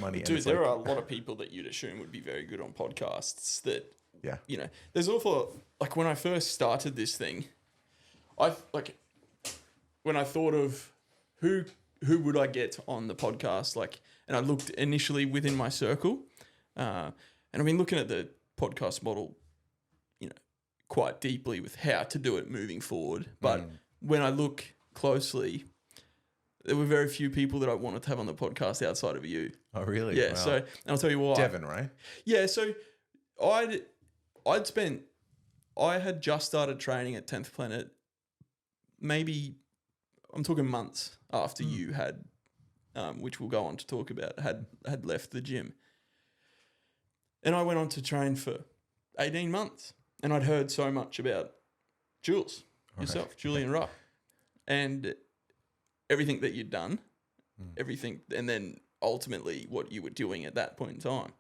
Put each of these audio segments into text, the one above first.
money. Dude, and there are a lot of people that you'd assume would be very good on podcasts that, yeah. you know, there's awful, like when I first started this thing, when I thought of who would I get on the podcast, like, and I looked initially within my circle, and I've been looking at the podcast model, you know, quite deeply with how to do it moving forward. But when I look closely, there were very few people that I wanted to have on the podcast outside of you. Oh, really? Yeah. Wow. So, and I'll tell you why. Devon, right? Yeah. So I had just started training at 10th Planet, maybe I'm talking months after you had, which we'll go on to talk about, had left the gym. And I went on to train for 18 months. And I'd heard so much about Jules, yourself, Julian Wruck, and everything that you'd done, everything, and then ultimately what you were doing at that point in time.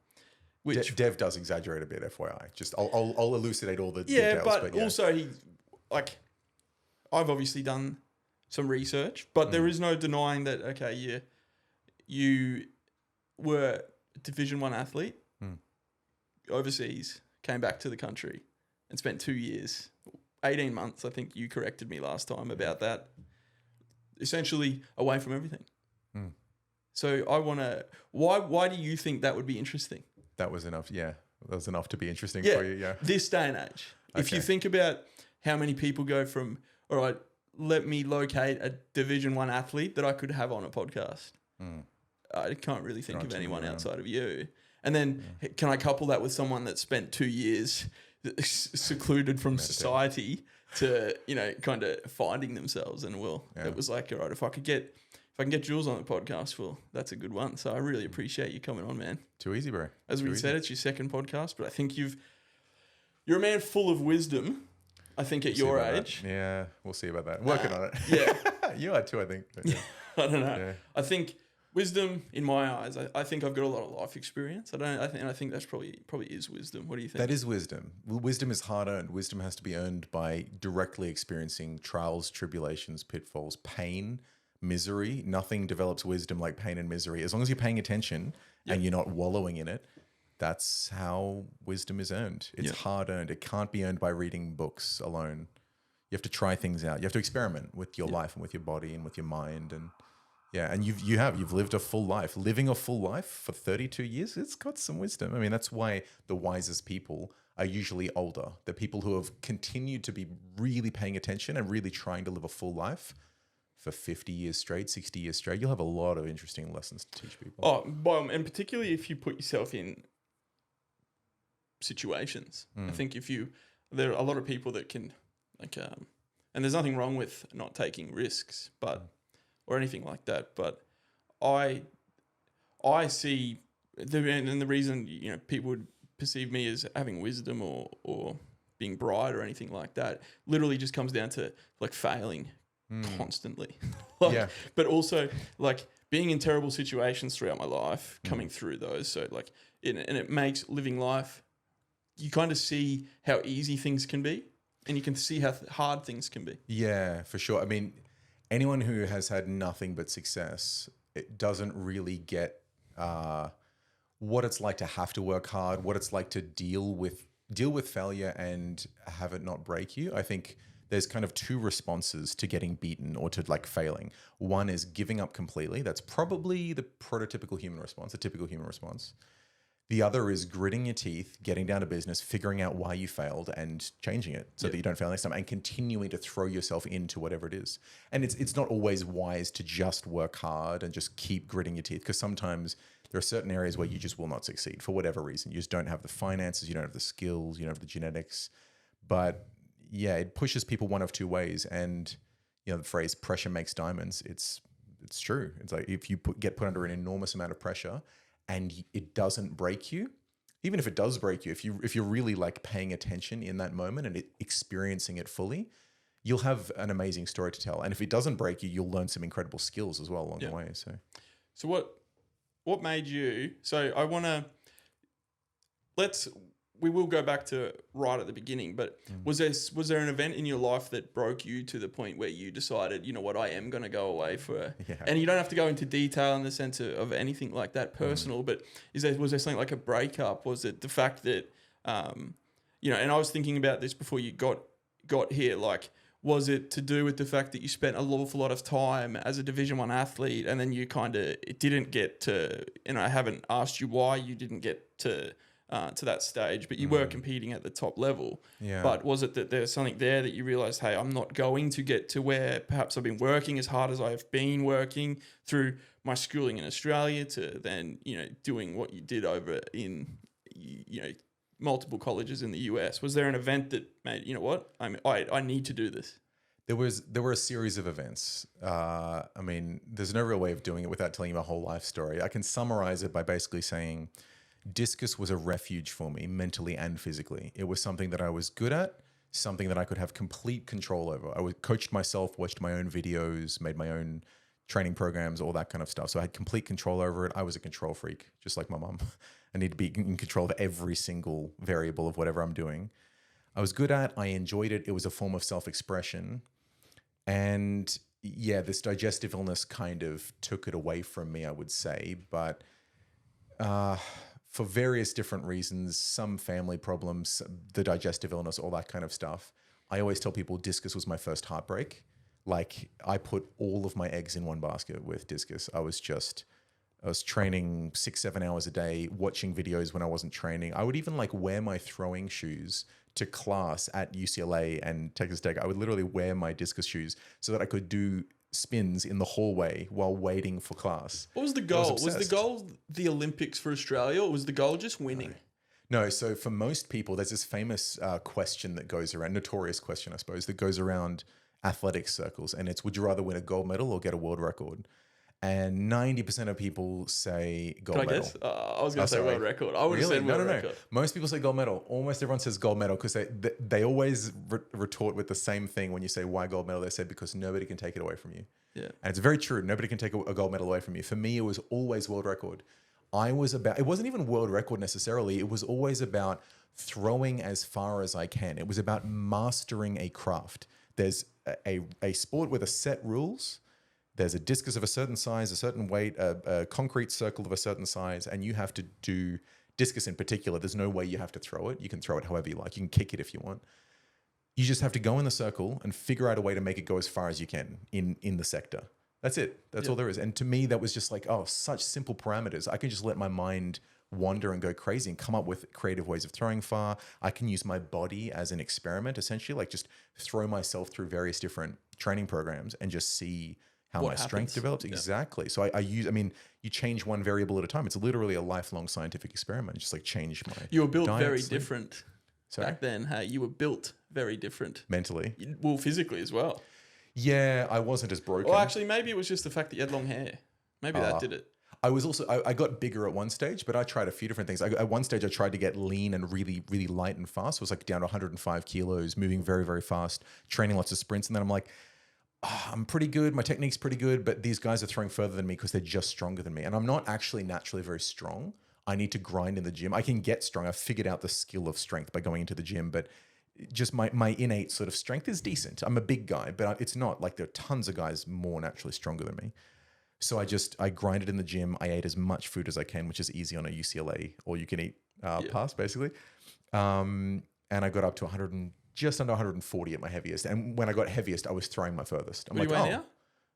Which Dev does exaggerate a bit, FYI. Just I'll elucidate all the details. But also I've obviously done some research, but there is no denying that. Okay, you were a Division 1 athlete, overseas, came back to the country, and spent 2 years, 18 months. I think you corrected me last time about that. Essentially away from everything. So I want to. Why do you think that would be interesting? That was enough. Yeah, that was enough to be interesting for you. Yeah. This day and age, if you think about how many people go from, all right, let me locate a Division 1 athlete that I could have on a podcast. I can't really think of anyone outside of you. And then can I couple that with someone that spent 2 years secluded from society to, you know, kind of finding themselves? And it was like, all right, if I can get Jules on the podcast, well, that's a good one. So I really appreciate you coming on, man. Too easy, bro. As we said, it's your second podcast, but I think you're a man full of wisdom. I think at your age. Yeah, we'll see about that. Working on it. Yeah. You are too, I think. But, I don't know. Yeah. I think wisdom, in my eyes, I think I've got a lot of life experience. I think that's probably is wisdom. What do you think? That is wisdom. Wisdom is hard earned. Wisdom has to be earned by directly experiencing trials, tribulations, pitfalls, pain, misery. Nothing develops wisdom like pain and misery. As long as you're paying attention and you're not wallowing in it, that's how wisdom is earned. It's hard earned. It can't be earned by reading books alone. You have to try things out. You have to experiment with your life and with your body and with your mind. And and you've lived a full life. Living a full life for 32 years, it's got some wisdom. I mean, that's why the wisest people are usually older. The people who have continued to be really paying attention and really trying to live a full life for 50 years straight, 60 years straight. You'll have a lot of interesting lessons to teach people. And particularly if you put yourself in situations. I think there are a lot of people that can, and there's nothing wrong with not taking risks, or anything like that. But I see the reason, you know, people would perceive me as having wisdom or being bright or anything like that literally just comes down to like failing constantly. But also like being in terrible situations throughout my life, coming through those. So like, and it makes living life, you kind of see how easy things can be and you can see how hard things can be. Yeah, for sure. I mean, anyone who has had nothing but success, it doesn't really get what it's like to have to work hard, what it's like to deal with failure and have it not break you. I think there's kind of two responses to getting beaten or to like failing. One is giving up completely. That's probably the prototypical human response, the typical human response. The other is gritting your teeth, getting down to business, figuring out why you failed and changing it so that you don't fail next time and continuing to throw yourself into whatever it is. And it's not always wise to just work hard and just keep gritting your teeth, because sometimes there are certain areas where you just will not succeed for whatever reason. You just don't have the finances, you don't have the skills, you don't have the genetics. But yeah, it pushes people one of two ways. And you know, the phrase pressure makes diamonds, it's true. It's like if you get put under an enormous amount of pressure and it doesn't break you, even if it does break you, if you're really like paying attention in that moment and experiencing it fully, you'll have an amazing story to tell. And if it doesn't break you, you'll learn some incredible skills as well along the way. So what made you? So I want to we will go back to right at the beginning, but was there an event in your life that broke you to the point where you decided, you know what, I am going to go away for, and you don't have to go into detail in the sense of anything like that personal, but was there something like a breakup? Was it the fact that, and I was thinking about this before you got here, like, was it to do with the fact that you spent an awful lot of time as a Division 1 athlete and then you kind of didn't get to, and I haven't asked you why you didn't get to that stage, but you were competing at the top level. Yeah. But was it that there's something there that you realized, hey, I'm not going to get to where perhaps I've been working as hard as I've been working through my schooling in Australia to then, doing what you did over in, multiple colleges in the US? Was there an event that made, you know what, I need to do this? There were a series of events. There's no real way of doing it without telling you my whole life story. I can summarize it by basically saying Discus was a refuge for me mentally and physically. It was something that I was good at, something that I could have complete control over. I coached myself, watched my own videos, made my own training programs, all that kind of stuff. So I had complete control over it. I was a control freak, just like my mom. I need to be in control of every single variable of whatever I'm doing. I was good at, I enjoyed it. It was a form of self-expression. And yeah, this digestive illness kind of took it away from me, I would say. But for various different reasons, some family problems, the digestive illness, all that kind of stuff. I always tell people Discus was my first heartbreak. Like, I put all of my eggs in one basket with Discus. I was training 6-7 hours a day, watching videos when I wasn't training. I would even wear my throwing shoes to class at UCLA and Texas Tech. I would literally wear my Discus shoes so that I could do spins in the hallway while waiting for class. What was the goal? Was the goal the Olympics for Australia, or was the goal just winning? No, so for most people, there's this famous question that goes around, notorious question, I suppose, that goes around athletics circles. And it's, would you rather win a gold medal or get a world record? And 90% of people say gold medal. Guess? I was going to say world record. I would have said world record. Most people say gold medal. Almost everyone says gold medal because they always retort with the same thing when you say why gold medal. They say because nobody can take it away from you. Yeah, and it's very true. Nobody can take a gold medal away from you. For me, it was always world record. It wasn't even world record necessarily. It was always about throwing as far as I can. It was about mastering a craft. There's a sport with a set rules. There's a discus of a certain size, a certain weight, a concrete circle of a certain size, and you have to do discus in particular. There's no way you have to throw it. You can throw it however you like. You can kick it if you want. You just have to go in the circle and figure out a way to make it go as far as you can in the sector. That's it. That's all there is. And to me, that was just such simple parameters. I can just let my mind wander and go crazy and come up with creative ways of throwing far. I can use my body as an experiment, essentially, just throw myself through various different training programs and just see how my strength develops. Exactly. So you change one variable at a time. It's literally a lifelong scientific experiment. Just change my You were built diet, very sleep. different Sorry? back then. Hey, you were built very different. Mentally. Well, physically as well. Yeah, I wasn't as broken. Well, actually, maybe it was just the fact that you had long hair. Maybe that did it. I was also, I got bigger at one stage, but I tried a few different things. At one stage, I tried to get lean and really, really light and fast. It was down to 105 kilos, moving very, very fast, training lots of sprints. And then I'm like, I'm pretty good. My technique's pretty good, but these guys are throwing further than me because they're just stronger than me. And I'm not actually naturally very strong. I need to grind in the gym. I can get strong. I've figured out the skill of strength by going into the gym, but just my innate sort of strength is decent. I'm a big guy, but it's not there are tons of guys more naturally stronger than me. So I grinded in the gym. I ate as much food as I can, which is easy on a UCLA all you can eat pass basically. And I got up to just under 140 at my heaviest. And when I got heaviest, I was throwing my furthest. I'm what do you weigh now?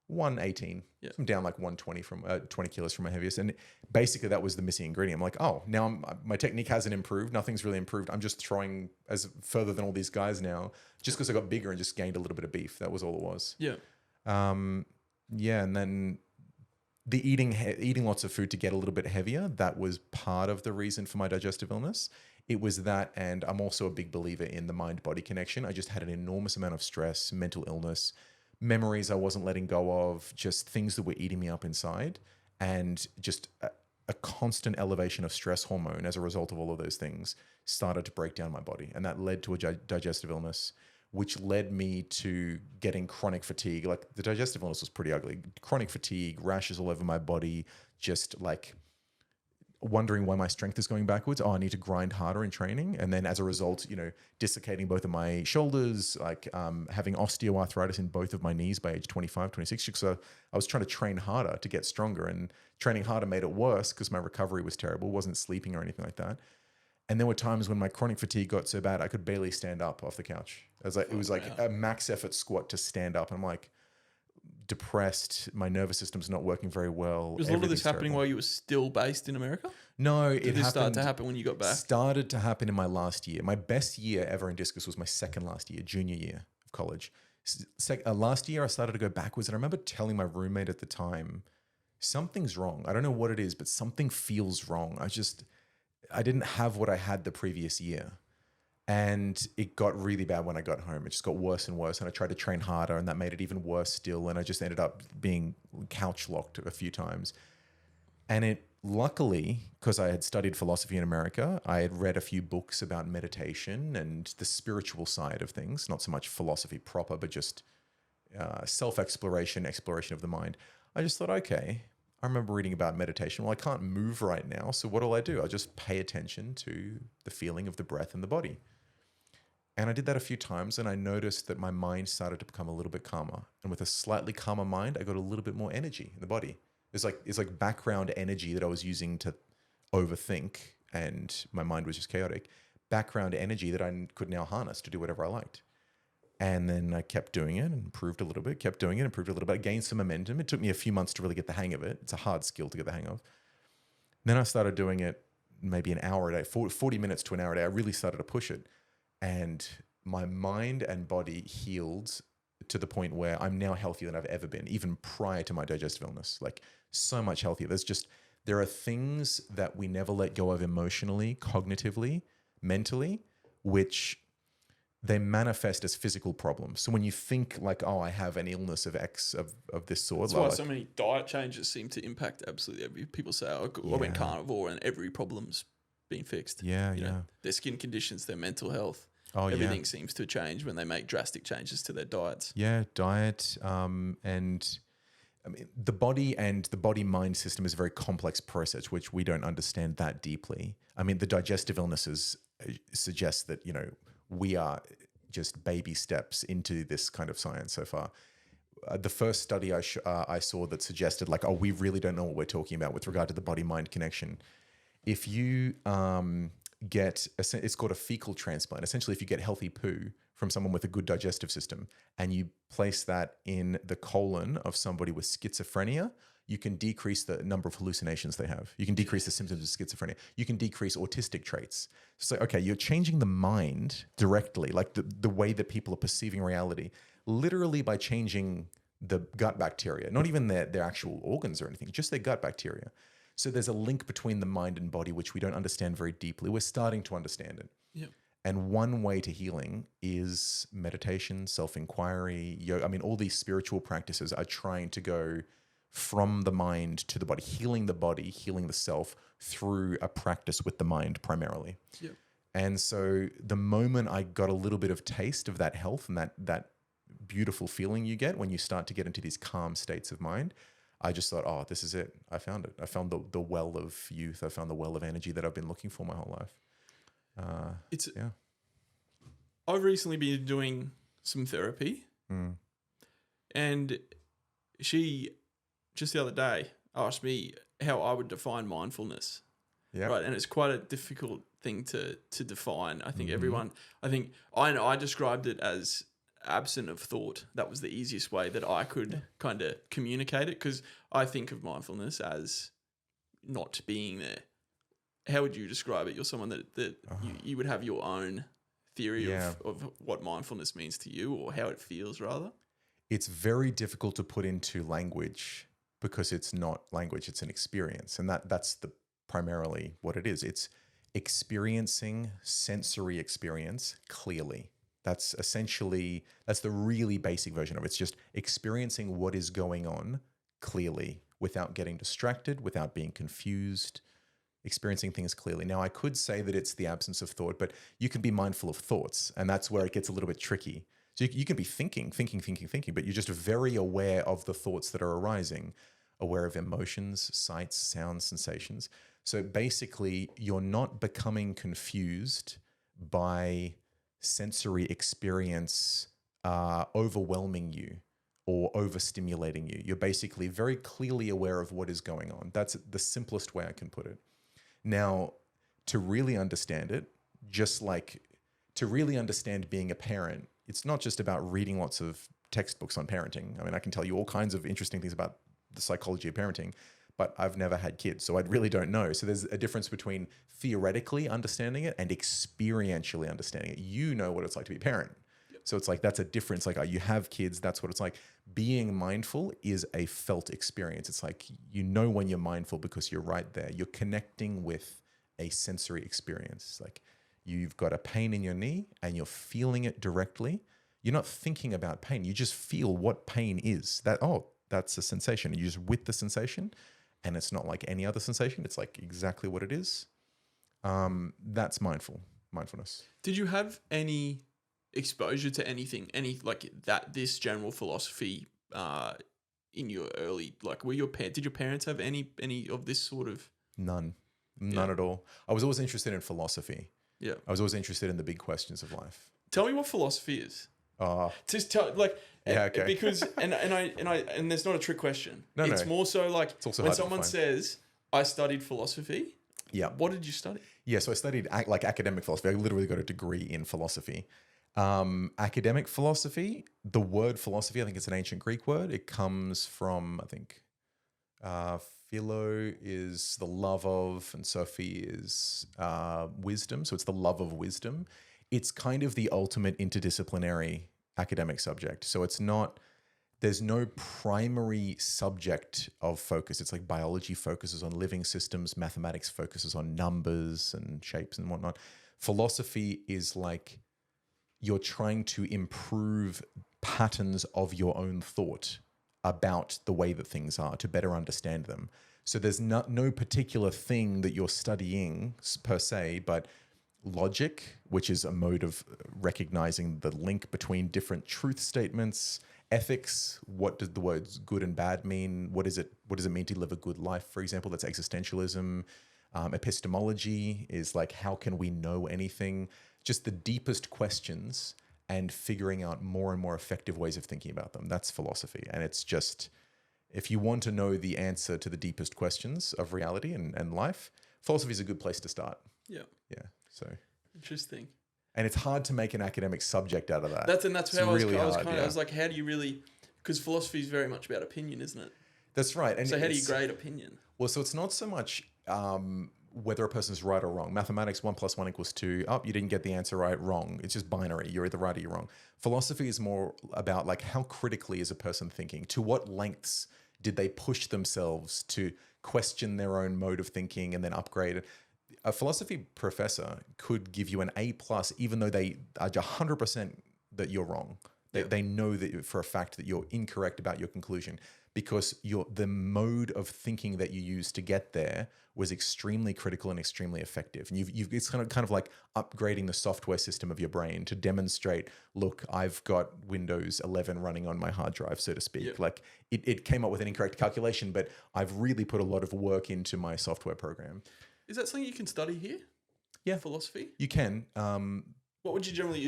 118. Yeah. I'm down 120 from 20 kilos from my heaviest. And basically that was the missing ingredient. I'm now my technique hasn't improved. Nothing's really improved. I'm just throwing as further than all these guys now, just because I got bigger and just gained a little bit of beef. That was all it was. Yeah. And then the eating lots of food to get a little bit heavier, that was part of the reason for my digestive illness. It was that, and I'm also a big believer in the mind-body connection. I just had an enormous amount of stress, mental illness, memories I wasn't letting go of, just things that were eating me up inside, and just a constant elevation of stress hormone as a result of all of those things started to break down my body. And that led to a digestive illness, which led me to getting chronic fatigue. The digestive illness was pretty ugly. Chronic fatigue, rashes all over my body, just wondering why my strength is going backwards. Oh, I need to grind harder in training. And then as a result, dislocating both of my shoulders, like having osteoarthritis in both of my knees by age 25, 26. So I was trying to train harder to get stronger, and training harder made it worse because my recovery was terrible, wasn't sleeping or anything like that. And there were times when my chronic fatigue got so bad, I could barely stand up off the couch. It was like a max effort squat to stand up. I'm like, depressed, my nervous system's not working very well. Was a lot of this happening while you were still based in America? No, Did this start to happen when you got back? Started to happen in my last year. My best year ever in Discus was my second last year, junior year of college. Last year I started to go backwards, and I remember telling my roommate at the time, something's wrong. I don't know what it is, but something feels wrong. I didn't have what I had the previous year. And it got really bad when I got home. It just got worse and worse. And I tried to train harder, and that made it even worse still. And I just ended up being couch locked a few times. And it, luckily, because I had studied philosophy in America, I had read a few books about meditation and the spiritual side of things, not so much philosophy proper, but just self-exploration, exploration of the mind. I just thought, okay, I remember reading about meditation. Well, I can't move right now. So what do? I just pay attention to the feeling of the breath in the body. And I did that a few times, and I noticed that my mind started to become a little bit calmer. And with a slightly calmer mind, I got a little bit more energy in the body. It's like background energy that I was using to overthink, and my mind was just chaotic. Background energy that I could now harness to do whatever I liked. And then I kept doing it and improved a little bit, kept doing it, improved a little bit. I gained some momentum. It took me a few months to really get the hang of it. It's a hard skill to get the hang of. Then I started doing it maybe an hour a day, 40 minutes to an hour a day. I really started to push it. And my mind and body healed to the point where I'm now healthier than I've ever been, even prior to my digestive illness, like so much healthier. There are things that we never let go of emotionally, cognitively, mentally, which they manifest as physical problems. So when you think like, oh, I have an illness of X of this sort. That's why so many diet changes seem to impact absolutely every. People say, oh, I went carnivore and every problem's been fixed. Yeah, you know, their skin conditions, their mental health. Oh, everything seems to change when they make drastic changes to their diets. Yeah, diet. And I mean, the body and the body-mind system is a very complex process, which we don't understand that deeply. I mean, the digestive illnesses suggest that, we are just baby steps into this kind of science so far. The first study I saw that suggested like, oh, we really don't know what we're talking about with regard to the body-mind connection. If you it's called a fecal transplant. Essentially, if you get healthy poo from someone with a good digestive system and you place that in the colon of somebody with schizophrenia, you can decrease the number of hallucinations they have. You can decrease the symptoms of schizophrenia. You can decrease autistic traits. So, okay, you're changing the mind directly, like the way that people are perceiving reality, literally by changing the gut bacteria, not even their actual organs or anything, just their gut bacteria. So there's a link between the mind and body, which we don't understand very deeply. We're starting to understand it. Yep. And one way to healing is meditation, self-inquiry, yoga. I mean, all these spiritual practices are trying to go from the mind to the body, healing the self through a practice with the mind primarily. Yep. And so the moment I got a little bit of taste of that health and that beautiful feeling you get when you start to get into these calm states of mind, I just thought, oh, this is it. I found it. I found the well of youth. I found the well of energy that I've been looking for my whole life. I've recently been doing some therapy, and she just the other day asked me how I would define mindfulness. Yeah. Right, and it's quite a difficult thing to define. I think I described it as absent of thought. That was the easiest way that I could kind of communicate it, because I think of mindfulness as not being there. How would you describe it? You're someone that you would have your own theory of what mindfulness means to you, or how it feels rather. It's very difficult to put into language because it's not language, it's an experience. And that's primarily what it is. It's experiencing sensory experience clearly. That's the really basic version of it. It's just experiencing what is going on clearly without getting distracted, without being confused, experiencing things clearly. Now, I could say that it's the absence of thought, but you can be mindful of thoughts, and that's where it gets a little bit tricky. So you can be thinking, but you're just very aware of the thoughts that are arising, aware of emotions, sights, sounds, sensations. So basically, you're not becoming confused by sensory experience overwhelming you or overstimulating you. You're basically very clearly aware of what is going on. That's the simplest way I can put it. Now, to really understand it, just like to really understand being a parent, it's not just about reading lots of textbooks on parenting. I mean, I can tell you all kinds of interesting things about the psychology of parenting, but I've never had kids, so I really don't know. So there's a difference between theoretically understanding it and experientially understanding it. You know what it's like to be a parent. So it's like, that's a difference. Like, you have kids, that's what it's like. Being mindful is a felt experience. It's like, you know when you're mindful because you're right there. You're connecting with a sensory experience. Like, you've got a pain in your knee and you're feeling it directly. You're not thinking about pain. You just feel what pain is. That's a sensation. You're just with the sensation, and it's not like any other sensation. It's like exactly what it is. That's mindfulness. Did you have any exposure to anything, this general philosophy in your early, like, did your parents have any of this sort of? None at all. I was always interested in philosophy. Yeah. I was always interested in the big questions of life. Tell me what philosophy is. Just tell, okay. Because and there's not a trick question. It's more so like, it's also when someone says, I studied philosophy. Yeah. What did you study? Yeah, so I studied academic philosophy. I literally got a degree in philosophy. Academic philosophy, the word philosophy, I think it's an ancient Greek word. It comes from, I think, philo is the love of, and Sophie is wisdom. So it's the love of wisdom. It's kind of the ultimate interdisciplinary academic subject. So it's not, there's no primary subject of focus. It's like biology focuses on living systems, mathematics focuses on numbers and shapes and whatnot. Philosophy is like, you're trying to improve patterns of your own thought about the way that things are to better understand them. So there's no particular thing that you're studying per se, but logic, which is a mode of recognizing the link between different truth statements, ethics, what does the words good and bad mean? What does it mean to live a good life, for example? That's existentialism. Epistemology is like, how can we know anything? Just the deepest questions and figuring out more and more effective ways of thinking about them. That's philosophy. And it's just, if you want to know the answer to the deepest questions of reality and life, philosophy is a good place to start. Yeah. Yeah. So interesting. And it's hard to make an academic subject out of that. That's how I was like, how do you really, because philosophy is very much about opinion, isn't it? That's right. And so how do you grade opinion? Well, so it's not so much whether a person's right or wrong. Mathematics, 1 + 1 = 2. You didn't get the answer right, wrong. It's just binary. You're either right or you're wrong. Philosophy is more about like, how critically is a person thinking? To what lengths did they push themselves to question their own mode of thinking and then upgrade it? A philosophy professor could give you an A+, even though they are 100% that you're wrong. They know that for a fact that you're incorrect about your conclusion, because the mode of thinking that you used to get there was extremely critical and extremely effective. And it's kind of like upgrading the software system of your brain to demonstrate, look, I've got Windows 11 running on my hard drive, so to speak. Yep. Like it came up with an incorrect calculation, but I've really put a lot of work into my software program. Is that something you can study here? Yeah. Philosophy? You can. What would you generally,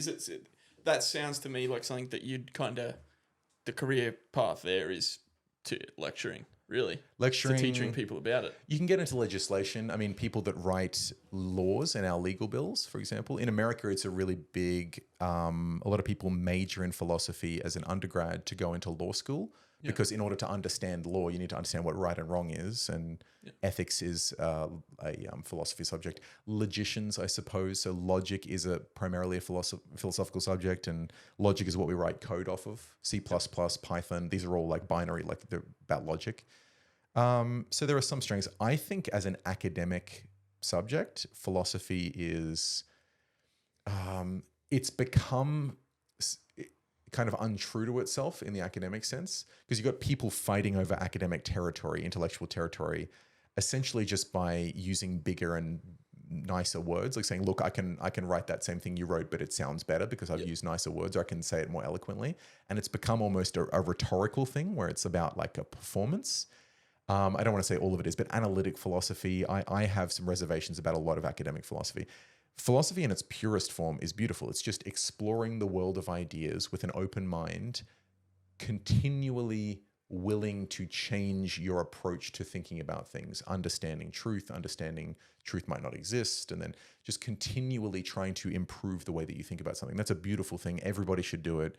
that sounds to me like something that you'd kind of, the career path there is to lecturing, really. Lecturing. To teaching people about it. You can get into legislation. I mean, people that write laws and our legal bills, for example. In America, it's a really big, a lot of people major in philosophy as an undergrad to go into law school. Yeah. Because in order to understand law, you need to understand what right and wrong is, and ethics is a philosophy subject. Logicians, I suppose, so logic is primarily a philosophical subject, and logic is what we write code off of. C++, Python, these are all like binary, like they're about logic. So there are some strengths. I think as an academic subject, philosophy is, it's become kind of untrue to itself in the academic sense, because you've got people fighting over academic territory, intellectual territory, essentially just by using bigger and nicer words, like saying, look, I can write that same thing you wrote, but it sounds better because I've used nicer words, or I can say it more eloquently. And it's become almost a rhetorical thing where it's about like a performance. I don't want to say all of it is, but analytic philosophy, I have some reservations about a lot of academic philosophy. Philosophy in its purest form is beautiful. It's just exploring the world of ideas with an open mind, continually willing to change your approach to thinking about things, understanding truth might not exist, and then just continually trying to improve the way that you think about something. That's a beautiful thing. Everybody should do it.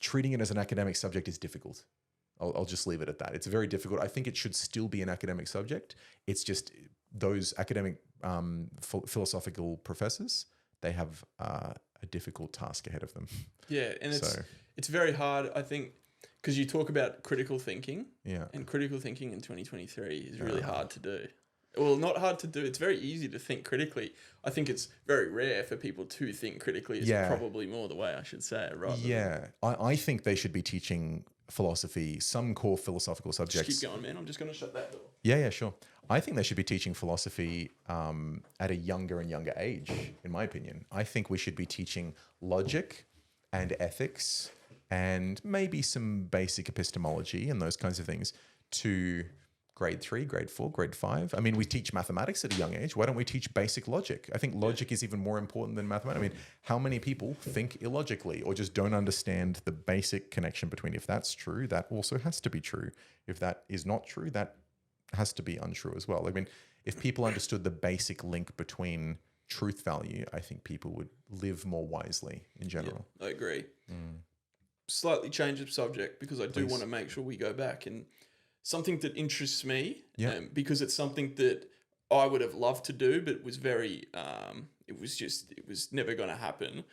Treating it as an academic subject is difficult. I'll just leave it at that. It's very difficult. I think it should still be an academic subject. It's just those academic philosophical professors, they have a difficult task ahead of them. Yeah, and it's very hard, I think, because you talk about critical thinking. Yeah. And critical thinking in 2023 is really hard to do. Well, not hard to do. It's very easy to think critically. I think it's very rare for people to think critically. Is probably more the way I should say it, right? Yeah. I think they should be teaching philosophy, some core philosophical subjects. Just keep going, man. I'm just going to shut that door. Yeah, sure. I think they should be teaching philosophy at a younger and younger age, in my opinion. I think we should be teaching logic and ethics and maybe some basic epistemology and those kinds of things to grade 3, grade 4, grade 5. I mean, we teach mathematics at a young age. Why don't we teach basic logic? I think logic is even more important than mathematics. I mean, how many people think illogically or just don't understand the basic connection between if that's true, that also has to be true. If that is not true, that has to be untrue as well. I mean, if people understood the basic link between truth value, I think people would live more wisely in general. Yeah, I agree. Slightly change the subject because I do want to make sure we go back and something that interests me, because it's something that I would have loved to do, but was very, it was never going to happen.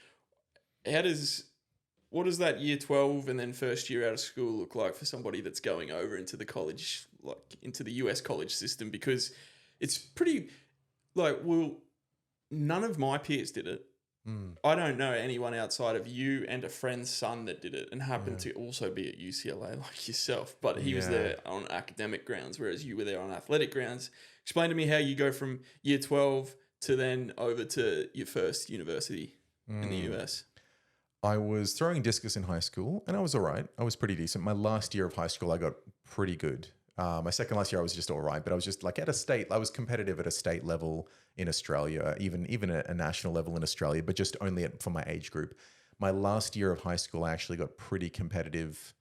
What does that year 12 and then first year out of school look like for somebody that's going over into the college, like into the US college system? Because it's pretty, none of my peers did it. I don't know anyone outside of you and a friend's son that did it and happened to also be at UCLA like yourself, but he was there on academic grounds, whereas you were there on athletic grounds. Explain to me how you go from year 12 to then over to your first university in the US. I was throwing discus in high school and I was all right. I was pretty decent. My last year of high school, I got pretty good. My second last year, I was just all right, but I was just like I was competitive at a state level in Australia, even at a national level in Australia, but just only for my age group. My last year of high school, I actually got pretty competitive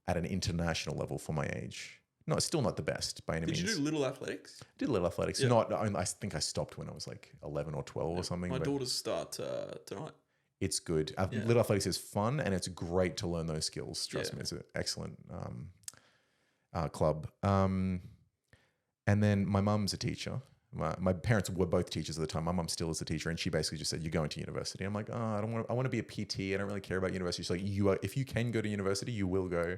at an international level for my age. No, still not the best by any means. Did you do little athletics? Did little athletics. Yeah. I think I stopped when I was like 11 or 12 or something. My daughters start tonight. It's good. Little athletics is fun and it's great to learn those skills. Trust me, it's an excellent club. And then my mum's a teacher. My parents were both teachers at the time. My mum still is a teacher, and she basically just said, "You're going to university." I'm like, "Oh, I want to be a PT. I don't really care about university." She's like, if you can go to university, you will go."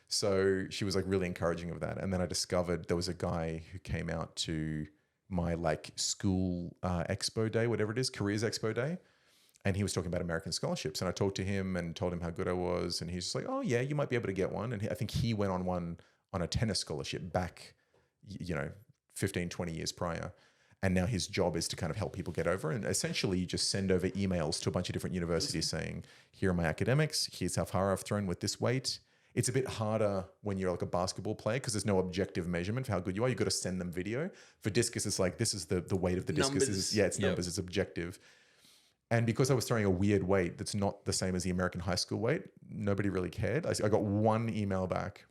So she was like really encouraging of that. And then I discovered there was a guy who came out to my like school expo day, whatever it is, careers expo day. And he was talking about American scholarships. And I talked to him and told him how good I was. And he's just like, "Oh yeah, you might be able to get one." And I think he went on one on a tennis scholarship back, 15, 20 years prior. And now his job is to kind of help people get over. And essentially you just send over emails to a bunch of different universities saying, "Here are my academics. Here's how far I've thrown with this weight." It's a bit harder when you're like a basketball player because there's no objective measurement for how good you are. You've got to send them video. For discus, it's like, this is the weight of the discus. It's numbers, it's objective. And because I was throwing a weird weight that's not the same as the American high school weight, nobody really cared. I got one email back.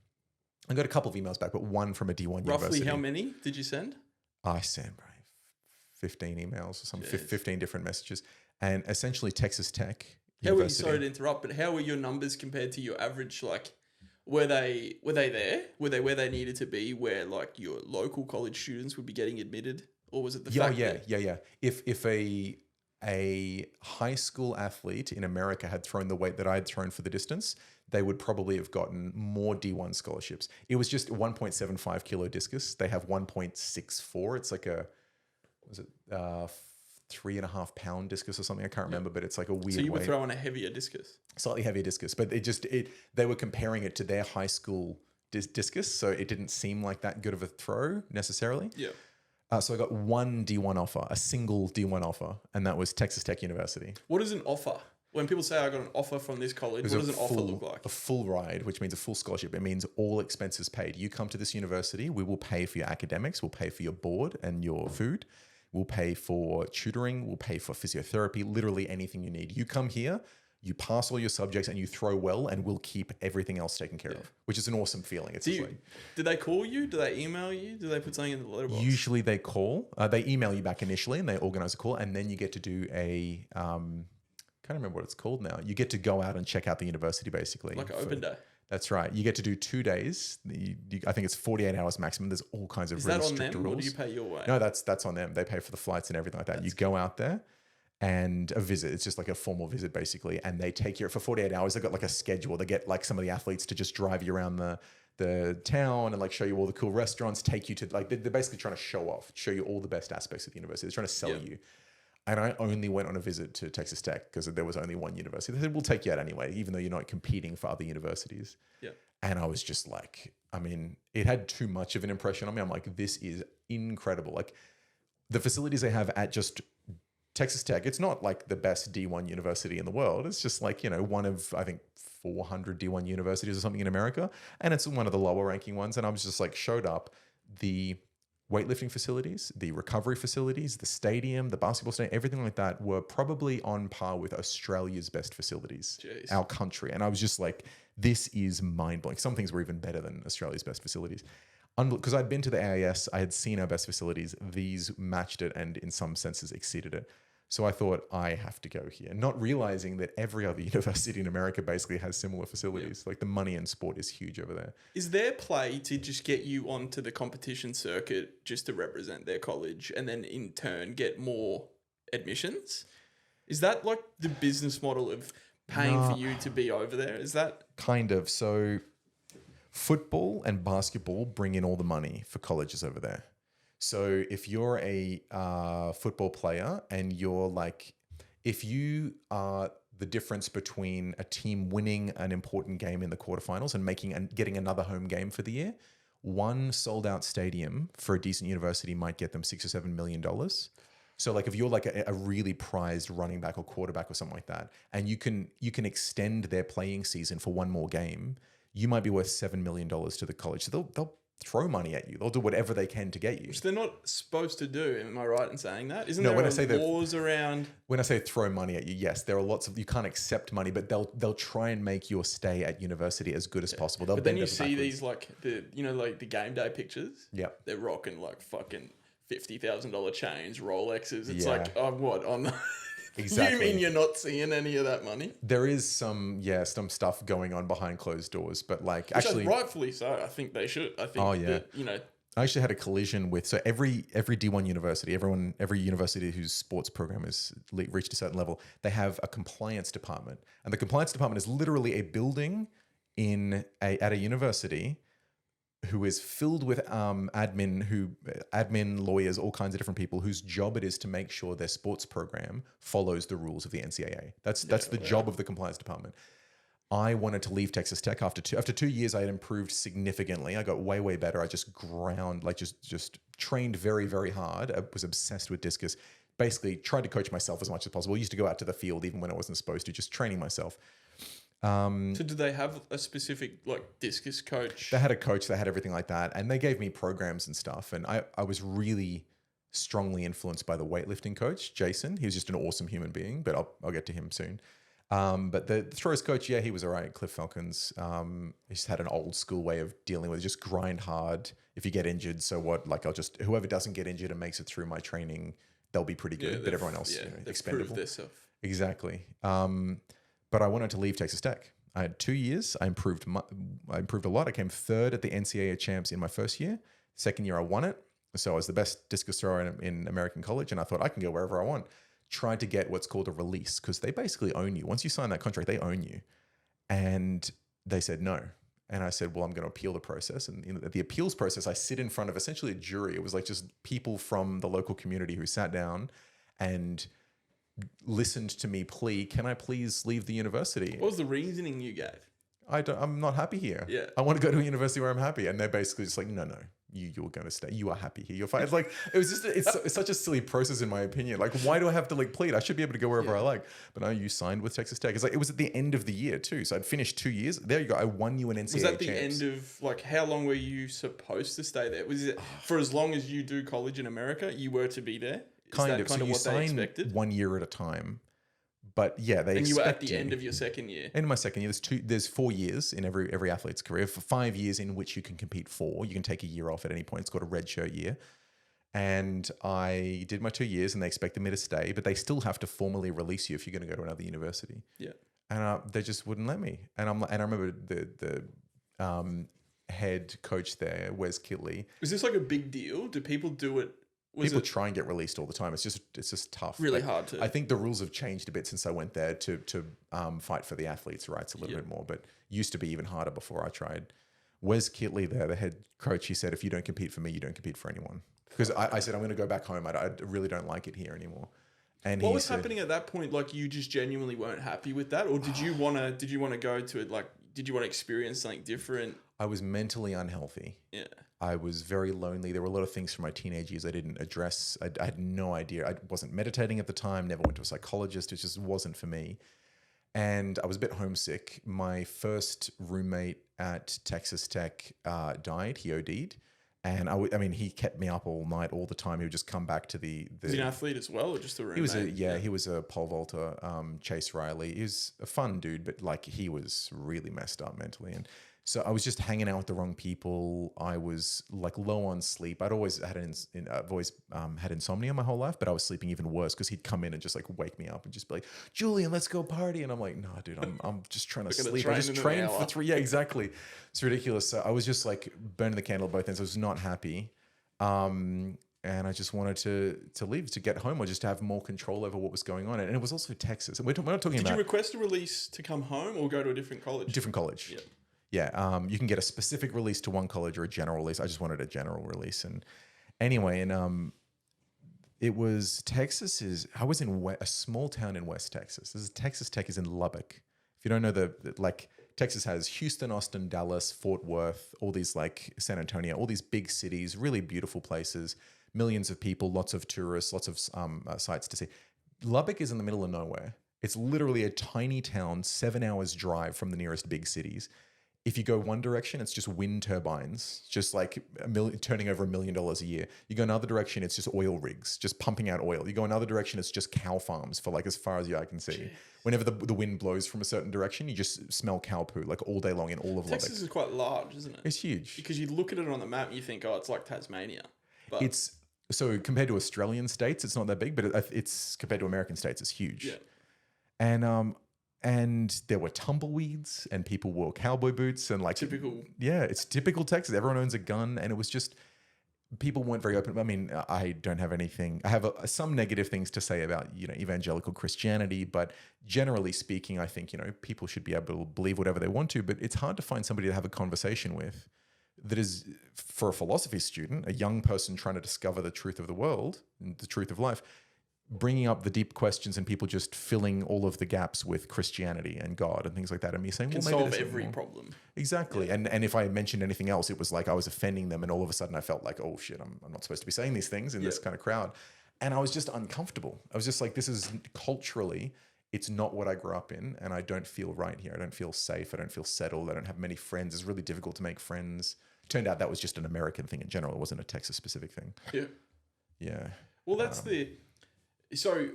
I got a couple of emails back, but one from a D1 university. Roughly how many did you send? I sent 15 emails or something, 15 different messages. And essentially Texas Tech University. Sorry to interrupt, but how were your numbers compared to your average? Like, were they there? Were they where they needed to be, where like your local college students would be getting admitted? Or was it the fact that... Yeah. If a high school athlete in America had thrown the weight that I had thrown for the distance, they would probably have gotten more D1 scholarships. It was just 1.75 kilo discus. They have 1.64. It's like 3.5 pound discus or something. I can't remember, but it's like a weird weight. So you were throwing a heavier discus? Slightly heavier discus, but they were comparing it to their high school discus. So it didn't seem like that good of a throw necessarily. Yeah. So I got one D1 offer, a single D1 offer, and that was Texas Tech University. What is an offer? When people say I got an offer from this college, what does an offer look like? A full ride, which means a full scholarship. It means all expenses paid. You come to this university, we will pay for your academics, we'll pay for your board and your food, we'll pay for tutoring, we'll pay for physiotherapy, literally anything you need. You come here, you pass all your subjects and you throw well, and we'll keep everything else taken care of, which is an awesome feeling. It's do they call you? Do they email you? Do they put something in the letterbox? Usually they call. They email you back initially and they organize a call, and then you get to do a... can't remember what it's called now. You get to go out and check out the university, basically. Like an open day. That's right. You get to do 2 days. I think it's 48 hours maximum. There's all kinds of really strict rules. Is that on them, or do you pay your way? No, that's on them. They pay for the flights and everything like that. You go out there and a visit. It's just like a formal visit, basically. And they take you for 48 hours. They've got like a schedule. They get like some of the athletes to just drive you around the town and like show you all the cool restaurants, take you to like, they're basically trying to show off, show you all the best aspects of the university. They're trying to sell you. And I only went on a visit to Texas Tech because there was only one university. They said, we'll take you out anyway, even though you're not competing for other universities. Yeah. And I was just like, I mean, it had too much of an impression on me. I'm like, this is incredible. Like the facilities they have at just Texas Tech, it's not like the best D1 university in the world. It's just like, one of, I think, 400 D1 universities or something in America. And it's one of the lower ranking ones. And I was just like, showed up, the weightlifting facilities, the recovery facilities, the stadium, the basketball stadium, everything like that were probably on par with Australia's best facilities, our country. And I was just like, this is mind-blowing. Some things were even better than Australia's best facilities. Because I'd been to the AIS, I had seen our best facilities. These matched it and in some senses exceeded it. So I thought, I have to go here, not realizing that every other university in America basically has similar facilities. Like the money in sport is huge over there. Is their play to just get you onto the competition circuit just to represent their college and then in turn get more admissions? Is that like the business model of paying for you to be over there? Is that... Kind of. So football and basketball bring in all the money for colleges over there. So if you're a football player and you're like, if you are the difference between a team winning an important game in the quarterfinals and getting another home game for the year, one sold out stadium for a decent university might get them $6 or $7 million. So like if you're like a really prized running back or quarterback or something like that, and you can extend their playing season for one more game, you might be worth $7 million to the college. So they'll throw money at you. They'll do whatever they can to get you. Which they're not supposed to do. Am I right in saying that? Isn't there laws around... When I say throw money at you, yes, there are lots of... You can't accept money, but they'll try and make your stay at university as good as possible. But then you see these like the game day pictures. Yeah. They're rocking like fucking $50,000 chains, Rolexes. It's like, oh, what? On the... Exactly. You mean you're not seeing any of that money? There is some stuff going on behind closed doors, but like which actually, rightfully so. I think they should. I think that, I actually had a collision with, so every D1 university, every university whose sports program has reached a certain level, they have a compliance department, and the compliance department is literally a building at a university who is filled with admin, lawyers, all kinds of different people whose job it is to make sure their sports program follows the rules of the NCAA. That's the job of the compliance department. I wanted to leave Texas Tech after 2 years. I had improved significantly. I got way better. I just just trained very, very hard. I was obsessed with discus. Basically tried to coach myself as much as possible. I used to go out to the field even when I wasn't supposed to, just training myself. So did they have a specific like discus coach? They had a coach, they had everything like that. And they gave me programs and stuff. And I was really strongly influenced by the weightlifting coach, Jason. He was just an awesome human being, but I'll get to him soon. But the throws coach, he was all right. Cliff Falcons. He just had an old school way of dealing with it. Just grind hard. If you get injured, so what? Like whoever doesn't get injured and makes it through my training, they'll be pretty good. But everyone else, expendable. Exactly. But I wanted to leave Texas Tech. I had 2 years. I improved a lot. I came third at the NCAA champs in my first year. Second year, I won it. So I was the best discus thrower in American college, and I thought I can go wherever I want. Tried to get what's called a release because they basically own you. Once you sign that contract, they own you. And they said no. And I said, well, I'm going to appeal the process. And in the appeals process, I sit in front of essentially a jury. It was like just people from the local community who sat down and listened to me plea, can I please leave the university? What was the reasoning you gave? I'm not happy here. Yeah. I want to go to a university where I'm happy. And they're basically just like, no, you're going to stay. You are happy here. You're fine. It's like, it was just, it's such a silly process in my opinion. Like, why do I have to like plead? I should be able to go wherever I like. But no, you signed with Texas Tech. It's like, it was at the end of the year too. So I'd finished 2 years. There you go. I won you an NCAA Was that the champs. end of, like, how long were you supposed to stay there? Was it for as long as you do college in America, you were to be there? Is Kind that of. kind So of you what they sign expected? 1 year at a time. But yeah, they And you were at expect the end of your second year. End of my second year. There's 4 years in every athlete's career. For 5 years in which you can compete for. You can take a year off at any point. It's called a redshirt year. And I did my 2 years, and they expected me to stay, but they still have to formally release you if you're going to go to another university. Yeah. And they just wouldn't let me. And I remember the head coach there, Wes Kitley. Is this like a big deal? Do people do it? People try and get released all the time. It's just tough. Really hard to. I think the rules have changed a bit since I went there to fight for the athletes' rights a little bit more, but used to be even harder before I tried. Wes Kitley there, the head coach, he said, if you don't compete for me, you don't compete for anyone. Because I said, I'm going to go back home. I really don't like it here anymore. And what was happening at that point? Like, you just genuinely weren't happy with that, or did you want to go to it? Like, did you want to experience something different? I was mentally unhealthy. Yeah. I was very lonely. There were a lot of things from my teenage years I didn't address. I had no idea. I wasn't meditating at the time, never went to a psychologist. It just wasn't for me. And I was a bit homesick. My first roommate at Texas Tech died. He OD'd. And I mean, he kept me up all night, all the time. He would just come back to the Was he an athlete as well, or just a roommate? He was a pole vaulter, Chase Riley. He was a fun dude, but like he was really messed up mentally. And so I was just hanging out with the wrong people. I was like low on sleep. I've always had had insomnia my whole life, but I was sleeping even worse because he'd come in and just like wake me up and just be like, Julian, let's go party. And I'm like, no, dude, I'm just trying to sleep. I just trained for 3. Yeah, exactly. It's ridiculous. So I was just like burning the candle at both ends. I was not happy. And I just wanted to leave, to get home, or just to have more control over what was going on. And it was also Texas. And we're not talking about... Did you request a release to come home or go to a different college? Different college. Yeah. Yeah, you can get a specific release to one college or a general release. I just wanted a general release. And anyway, it was I was in a small town in West Texas. Texas Tech is in Lubbock. If you don't know Texas has Houston, Austin, Dallas, Fort Worth, all these like San Antonio, all these big cities, really beautiful places, millions of people, lots of tourists, lots of sites to see. Lubbock is in the middle of nowhere. It's literally a tiny town, 7 hours drive from the nearest big cities. If you go one direction, it's just wind turbines, just like turning over $1 million a year. You go another direction, it's just oil rigs, just pumping out oil. You go another direction, it's just cow farms for like as far as the eye can see. Jeez. Whenever the wind blows from a certain direction, you just smell cow poo like all day long in all of Lubbock. Texas is quite large, isn't it? It's huge. Because you look at it on the map and you think, oh, it's like Tasmania. But so compared to Australian states, it's not that big, but it's compared to American states, it's huge. Yeah. And there were tumbleweeds, and people wore cowboy boots, and like typical. Yeah, it's typical Texas. Everyone owns a gun, and it was just people weren't very open. I mean, I don't have anything. I have some negative things to say about evangelical Christianity, but generally speaking, I think people should be able to believe whatever they want to. But it's hard to find somebody to have a conversation with that is, for a philosophy student, a young person trying to discover the truth of the world, and the truth of life, bringing up the deep questions and people just filling all of the gaps with Christianity and God and things like that. And me saying, well, maybe solve every problem. Exactly. Yeah. And if I mentioned anything else, it was like I was offending them. And all of a sudden I felt like, oh shit, I'm not supposed to be saying these things in this kind of crowd. And I was just uncomfortable. I was just like, this is culturally, it's not what I grew up in. And I don't feel right here. I don't feel safe. I don't feel settled. I don't have many friends. It's really difficult to make friends. Turned out that was just an American thing in general. It wasn't a Texas specific thing. Yeah. Yeah. Well, that's So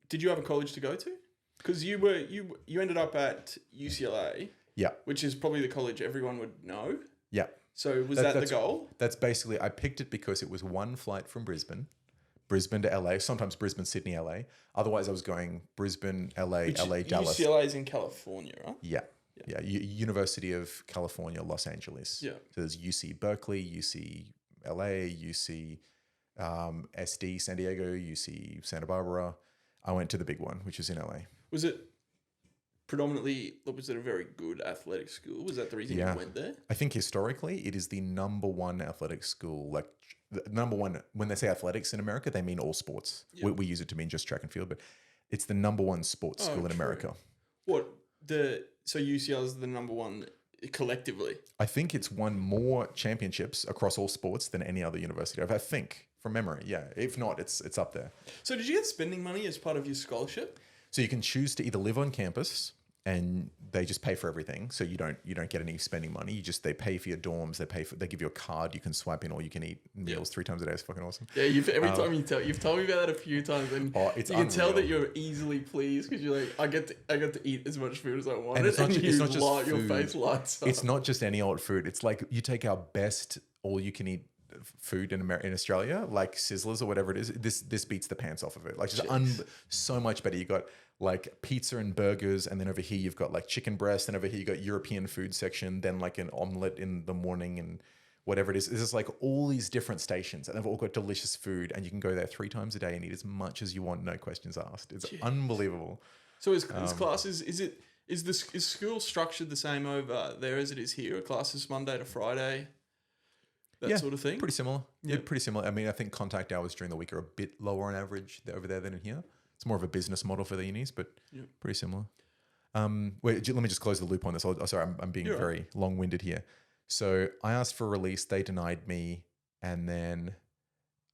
did you have a college to go to? Because you ended up at UCLA. Yeah. Which is probably the college everyone would know. Yeah. So was that the goal? That's basically, I picked it because it was one flight from Brisbane to LA, sometimes Brisbane, Sydney, LA. Otherwise I was going Brisbane, LA, Dallas. UCLA is in California, right? Yeah. Yeah. University of California, Los Angeles. Yeah. So there's UC Berkeley, UC LA, UC SD San Diego, UC Santa Barbara. I went to the big one, which is in LA. Was it a very good athletic school? Was that the reason you went there? I think historically it is the number one athletic school. Like the number one, when they say athletics in America, they mean all sports. Yep. We use it to mean just track and field, but it's the number one sports school in America. So UCL is the number one collectively. I think it's won more championships across all sports than any other university. I think from memory. Yeah. If not, it's up there. So did you get spending money as part of your scholarship? So you can choose to either live on campus and they just pay for everything. So you don't get any spending money. They pay for your dorms. They give you a card. You can swipe in all you can eat meals 3 times a day. It's fucking awesome. Yeah, you've told me about that a few times, and it's you can tell unreal. that you're easily pleased because you're like, I get to eat as much food as I want, And it's not just your food. face lights up. It's not just any old food. It's like you take our best all you can eat food in Australia, like Sizzlers or whatever it is. This beats the pants off of it. Like just so much better. You got like pizza and burgers, and then over here you've got like chicken breast, and over here you got European food section, then like an omelette in the morning and whatever it is. It's just like all these different stations, and they've all got delicious food, and you can go there 3 times a day and eat as much as you want, no questions asked. It's unbelievable. So is classes, is school structured the same over there as it is here? Are classes Monday to Friday? That sort of thing? Pretty similar. Yeah, pretty similar. I mean, I think contact hours during the week are a bit lower on average over there than in here. It's more of a business model for the unis, but pretty similar. Wait, let me just close the loop on this. Sorry, I'm being very long-winded here. So I asked for a release. They denied me, and then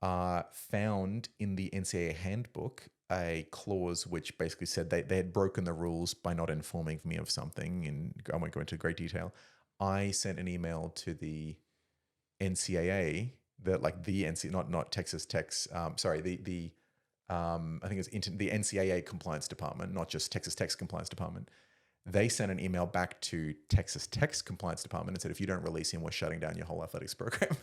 found in the NCAA handbook a clause which basically said they had broken the rules by not informing me of something, and I won't go into great detail. I sent an email to the NCAA, not Texas Tech's, sorry, I think it's the NCAA compliance department, not just Texas Tech's compliance department. They sent an email back to Texas Tech's compliance department and said, if you don't release him, we're shutting down your whole athletics program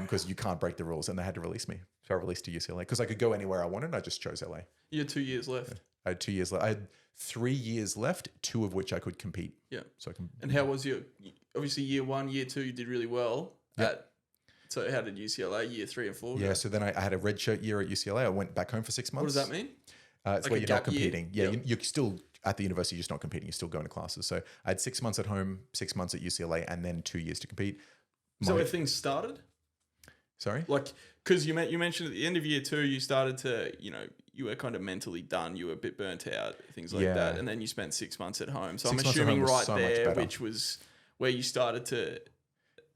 because you can't break the rules. And they had to release me. So I released to UCLA because I could go anywhere I wanted. I just chose LA. You had 2 years left. I had 2 years left. I had 3 years left, 2 of which I could compete. Yeah. So I can. And how was obviously year 1, year 2, you did really well. So how did UCLA year 3 and 4 go? Yeah, so then I had a redshirt year at UCLA. I went back home for 6 months. What does that mean? It's Like where a you're gap not competing. year? Yeah, Yep. you're still at the university, you're just not competing. You're still going to classes. So I had 6 months at home, 6 months at UCLA, and then 2 years to compete. So where things started? Sorry? Like, because you mentioned at the end of year 2, you started to, you were kind of mentally done. You were a bit burnt out, things like that. And then you spent 6 months at home. So 6 I'm months at assuming home was right so much there, better. which was where you started to,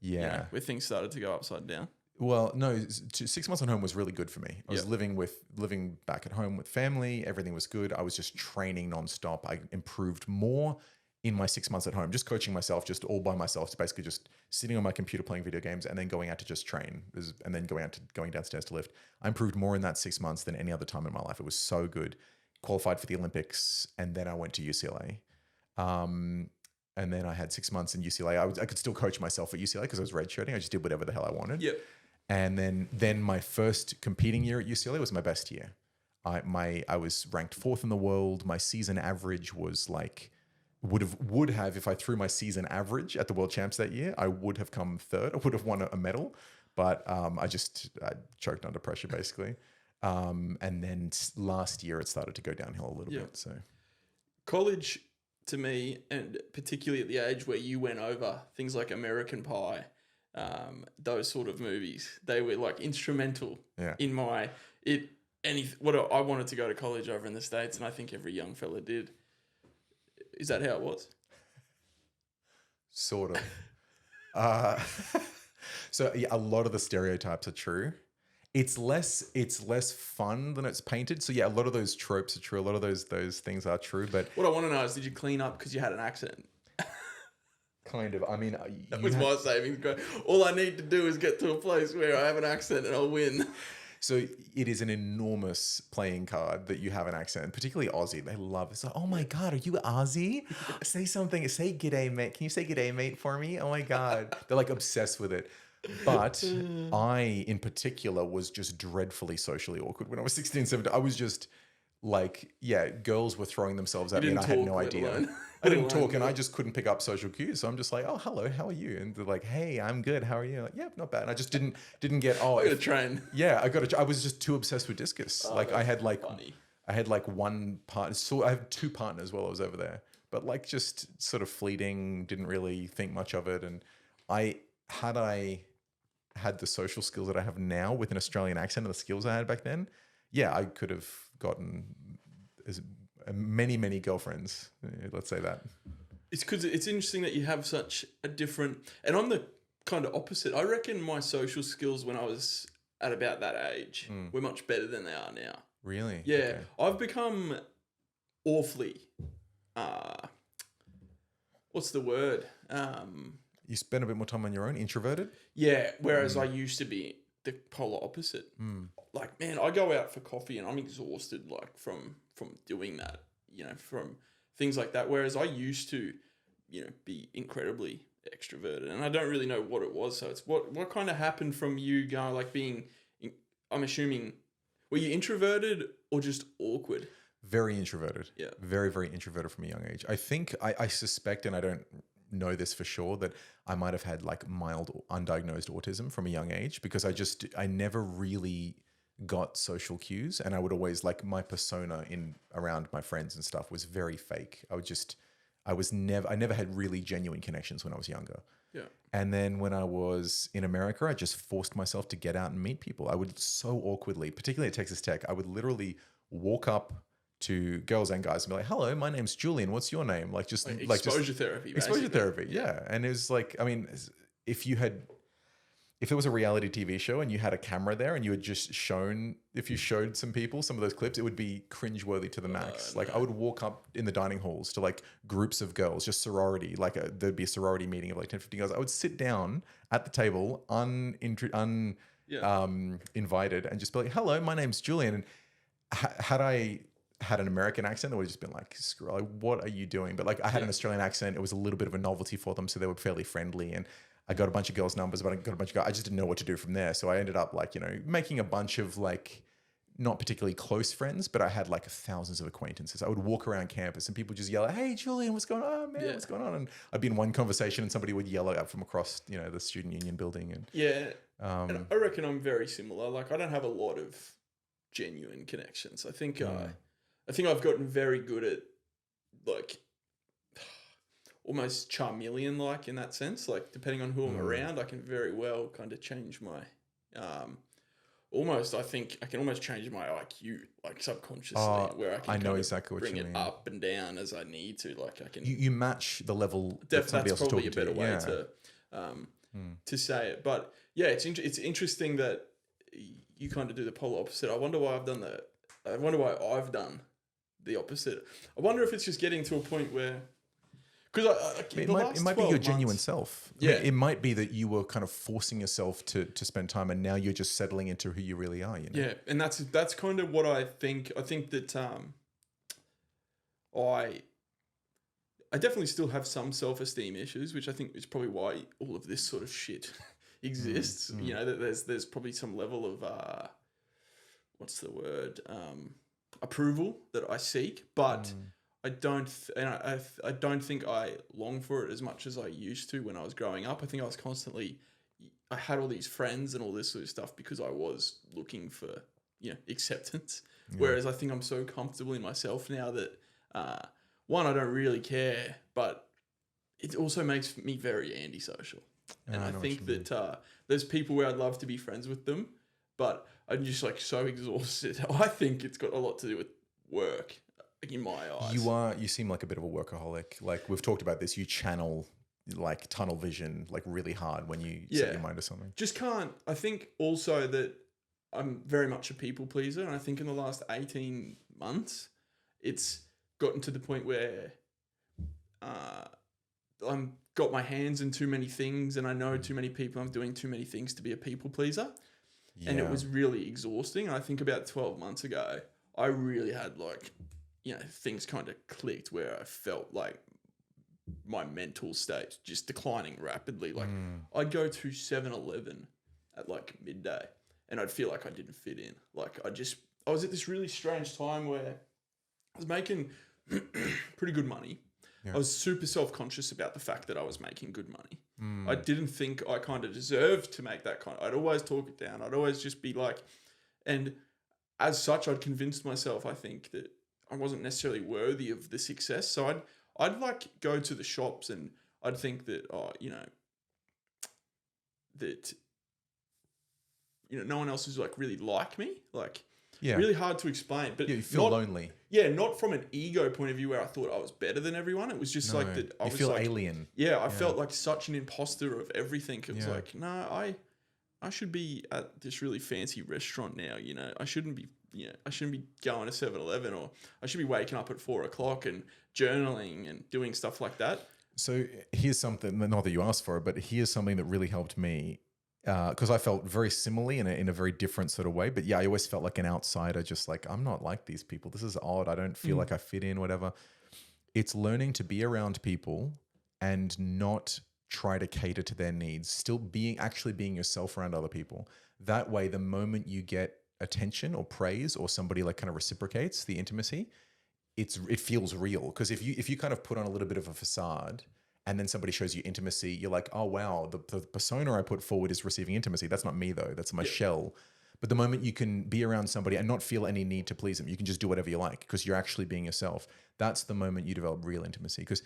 Yeah. where things started to go upside down. Well, no, 6 months at home was really good for me. I was living back at home with family. Everything was good. I was just training nonstop. I improved more in my 6 months at home, just coaching myself, just all by myself. It's basically just sitting on my computer playing video games and then going out to just train and then going downstairs to lift. I improved more in that 6 months than any other time in my life. It was so good. Qualified for the Olympics, and then I went to UCLA. And then I had 6 months in UCLA. I could still coach myself at UCLA because I was redshirting. I just did whatever the hell I wanted. Yep. And then my first competing year at UCLA was my best year. I was ranked 4th in the world. My season average was like would have if I threw my season average at the world champs that year, I would have come 3rd. I would have won a medal, but I choked under pressure basically. And then last year it started to go downhill a little bit. So college to me, and particularly at the age where you went over things like American Pie, those sort of movies, they were like instrumental in my what I wanted to go to college over in the States, and I think every young fella did. Is that how it was? Sort of. So yeah, a lot of the stereotypes are true. It's less fun than it's painted. So yeah, a lot of those tropes are true. A lot of those things are true. But what I want to know is, did you clean up because you had an accent? Kind of. I mean, that was my savings. All I need to do is get to a place where I have an accent and I'll win. So it is an enormous playing card that you have an accent, particularly Aussie. They love it. It's like, oh my God, are you Aussie? Say something. Say g'day, mate. Can you say g'day, mate, for me? Oh my God. They're like obsessed with it. But I, in particular, was just dreadfully socially awkward when I was 16, 17. I was just like, girls were throwing themselves at me and I had no idea. I didn't talk and I just couldn't pick up social cues. So I'm just like, oh, hello, how are you? And they're like, hey, I'm good. How are you? Like, yeah, not bad. And I just didn't get, I got to train. Yeah, I was just too obsessed with discus. I had one partner. So I have 2 partners while I was over there, but like just sort of fleeting, didn't really think much of it. And I had the social skills that I have now with an Australian accent and the skills I had back then, I could have gotten many girlfriends. Let's say that. It's because it's interesting that you have such a different, and I'm the kind of opposite. I reckon my social skills when I was at about that age were much better than they are now. Really? Yeah, Okay. I've become awfully, what's the word? You spend a bit more time on your own, introverted? Yeah, whereas I used to be the polar opposite. Like, man, I go out for coffee and I'm exhausted, like from doing that, from things like that. Whereas I used to, be incredibly extroverted, and I don't really know what it was. So it's what kind of happened from you going like being, I'm assuming, were you introverted or just awkward? Very introverted. Yeah. Very, very introverted from a young age. I think I suspect, and I don't know this for sure, that I might have had like mild undiagnosed autism from a young age, because I never really got social cues, and I would always like my persona in around my friends and stuff was very fake. I never had really genuine connections when I was younger. Yeah. And then when I was in America, I just forced myself to get out and meet people. I would so awkwardly, particularly at Texas Tech, I would literally walk up to girls and guys and be like, "Hello, my name's Julian. What's your name?" Like just like exposure therapy. Exposure basically. therapy, yeah. And it was like, I mean, if it was a reality TV show and you had a camera there and you had just if you showed some people some of those clips, it would be cringeworthy to the max. Like I would walk up in the dining halls to like groups of girls, just sorority, there'd be a sorority meeting of like 10, 15 girls. I would sit down at the table invited and just be like, "Hello, my name's Julian." And had I had an American accent, they would have just been like, "Screw, like, what are you doing?" But like I had an Australian accent. It was a little bit of a novelty for them. So they were fairly friendly, and I got a bunch of girls' numbers, but I got a bunch of guys. I just didn't know what to do from there. So I ended up like, making a bunch of like not particularly close friends, but I had like thousands of acquaintances. I would walk around campus and people just yell, "Hey, Julian, what's going on? Oh, man, what's going on?" And I'd be in one conversation and somebody would yell out from across, the student union building. And and I reckon I'm very similar. Like I don't have a lot of genuine connections. I think I've gotten very good at like almost Charmeleon like in that sense. Like depending on who I'm around, I can very well kind of change my I think I can almost change my IQ like subconsciously, where I can I know exactly what bring you it mean. up and down as I need to. Like I can You match the level that somebody else that's is probably talking a better to. way to say it. But yeah, it's interesting that you kind of do the polar opposite. I wonder why I've done that. I wonder why I've done the opposite. I wonder if it's just getting to a point where, because It might be your genuine self. Yeah. I mean, it might be that you were kind of forcing yourself to spend time, and now you're just settling into who you really are. Yeah, and that's kind of what I think. I think that I definitely still have some self-esteem issues, which I think is probably why all of this sort of shit exists. That there's probably some level of what's the word, approval that I seek, but I don't I don't think I long for it as much as I used to when I was growing up. I think I had all these friends and all this sort of stuff because I was looking for acceptance. Whereas I think I'm so comfortable in myself now that one, I don't really care, but it also makes me very antisocial. And I think that there's people where I'd love to be friends with them, but I'm just like so exhausted. I think it's got a lot to do with work in my eyes. You seem like a bit of a workaholic. Like we've talked about this, you channel like tunnel vision like really hard when you set your mind to something. Just can't. I think also that I'm very much a people pleaser, and I think in the last 18 months, it's gotten to the point where I'm got my hands in too many things, and I know too many people. I'm doing too many things to be a people pleaser, and it was really exhausting. I think about 12 months ago, I really had like, things kind of clicked where I felt like my mental state just declining rapidly. Like I'd go to 7-Eleven at like midday and I'd feel like I didn't fit in. Like I was at this really strange time where I was making pretty good money. Yeah. I was super self-conscious about the fact that I was making good money. I didn't think I kind of deserved to make that kind of, I'd always talk it down. I'd always just be like, and as such, I'd convinced myself, I think, that I wasn't necessarily worthy of the success. So I'd like go to the shops and I'd think that, no one else is like really like me. Like Yeah. Really hard to explain. But You feel lonely. Yeah, not from an ego point of view where I thought I was better than everyone. It was just No, like that. I you was feel like, alien. yeah, I felt like such an imposter of everything. It was Yeah. like, no, I should be at this really fancy restaurant now. You know, I shouldn't be. I shouldn't be going to 7-Eleven, or I should be waking up at 4 o'clock and journaling and doing stuff like that. So here's something, not that you asked for it, but here's something that really helped me. Because I felt very similarly in a very different sort of way. But yeah, I always felt like an outsider, just like, I'm not like these people. This is odd. I don't feel like I fit in, whatever. It's learning to be around people and not try to cater to their needs, still actually being yourself around other people. That way, the moment you get attention or praise or somebody like kind of reciprocates the intimacy, it feels real. Because if you kind of put on a little bit of a facade, and then somebody shows you intimacy, you're like, oh, wow, the persona I put forward is receiving intimacy. That's not me, though. That's my shell. But the moment you can be around somebody and not feel any need to please them, you can just do whatever you like because you're actually being yourself. That's the moment you develop real intimacy. Because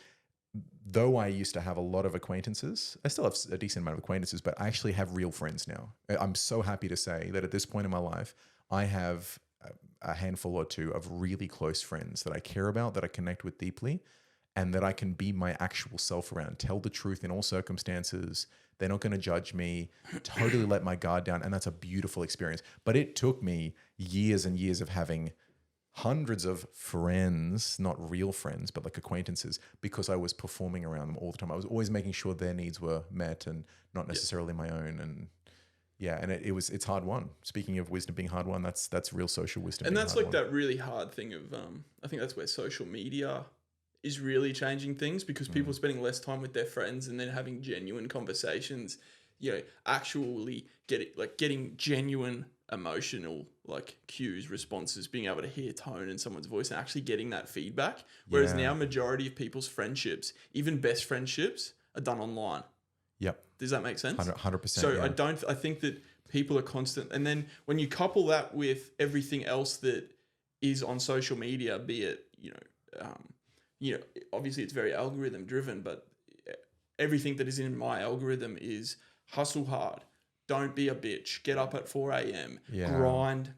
though I used to have a lot of acquaintances, I still have a decent amount of acquaintances, but I actually have real friends now. I'm so happy to say that at this point in my life, I have a handful or two of really close friends that I care about, that I connect with deeply, and that I can be my actual self around, tell the truth in all circumstances. They're not going to judge me, totally let my guard down. And that's a beautiful experience. But it took me years and years of having hundreds of friends, not real friends, but like acquaintances, because I was performing around them all the time. I was always making sure their needs were met and not necessarily my own. And yeah, and it's hard won. Speaking of wisdom being hard won, that's real social wisdom. And that's like that really hard thing of, I think that's where social media is really changing things, because people are spending less time with their friends and then having genuine conversations, actually getting genuine emotional like cues, responses, being able to hear tone in someone's voice and actually getting that feedback. Whereas now majority of people's friendships, even best friendships, are done online. Yep. Does that make sense? 100%. So I think that people are constant. And then when you couple that with everything else that is on social media, be it, obviously it's very algorithm driven, but everything that is in my algorithm is hustle hard. Don't be a bitch. Get up at 4 a.m. Yeah. Grind.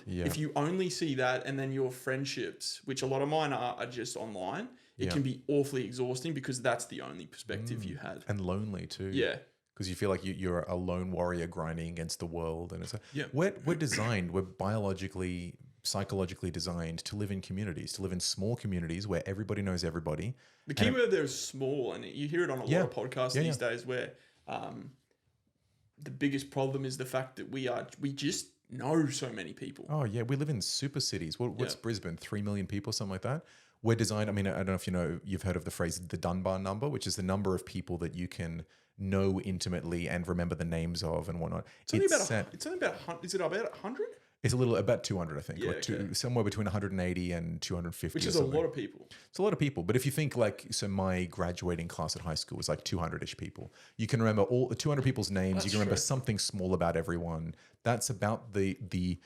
Yeah. If you only see that, and then your friendships, which a lot of mine are just online, it can be awfully exhausting because that's the only perspective you had. And lonely too. Yeah. Because you feel like you're a lone warrior grinding against the world. And it's we're biologically, psychologically designed to live in communities, to live in small communities where everybody knows everybody. The key word there is small, and you hear it on a lot of podcasts these days where the biggest problem is the fact that we just know so many people. Oh yeah, we live in super cities. What's Brisbane? 3 million people, something like that. We're designed. I mean, I don't know if you've heard of the phrase the Dunbar number, which is the number of people that you can know intimately and remember the names of and whatnot. It's only about is it about 100? It's about 200, I think, somewhere between 180 and 250. Which is a lot of people. It's a lot of people. But if you think my graduating class at high school was like 200-ish people. You can remember all the 200 people's names. You can remember something small about everyone. That's about the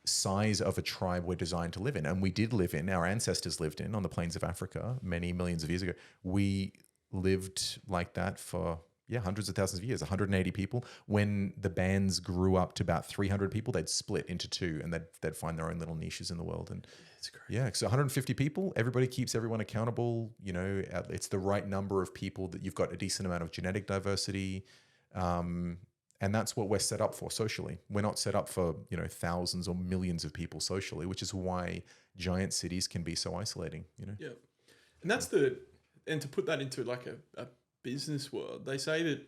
size of a tribe we're designed to live in. And we did live in, our ancestors lived in, on the plains of Africa many millions of years ago. We lived like that for hundreds of thousands of years, 180 people. When the bands grew up to about 300 people, they'd split into two and they'd find their own little niches in the world. And it's great. So 150 people, everybody keeps everyone accountable. It's the right number of people, that you've got a decent amount of genetic diversity. And that's what we're set up for socially. We're not set up for, thousands or millions of people socially, which is why giant cities can be so isolating, Yeah. And and to put that into like a business world, they say that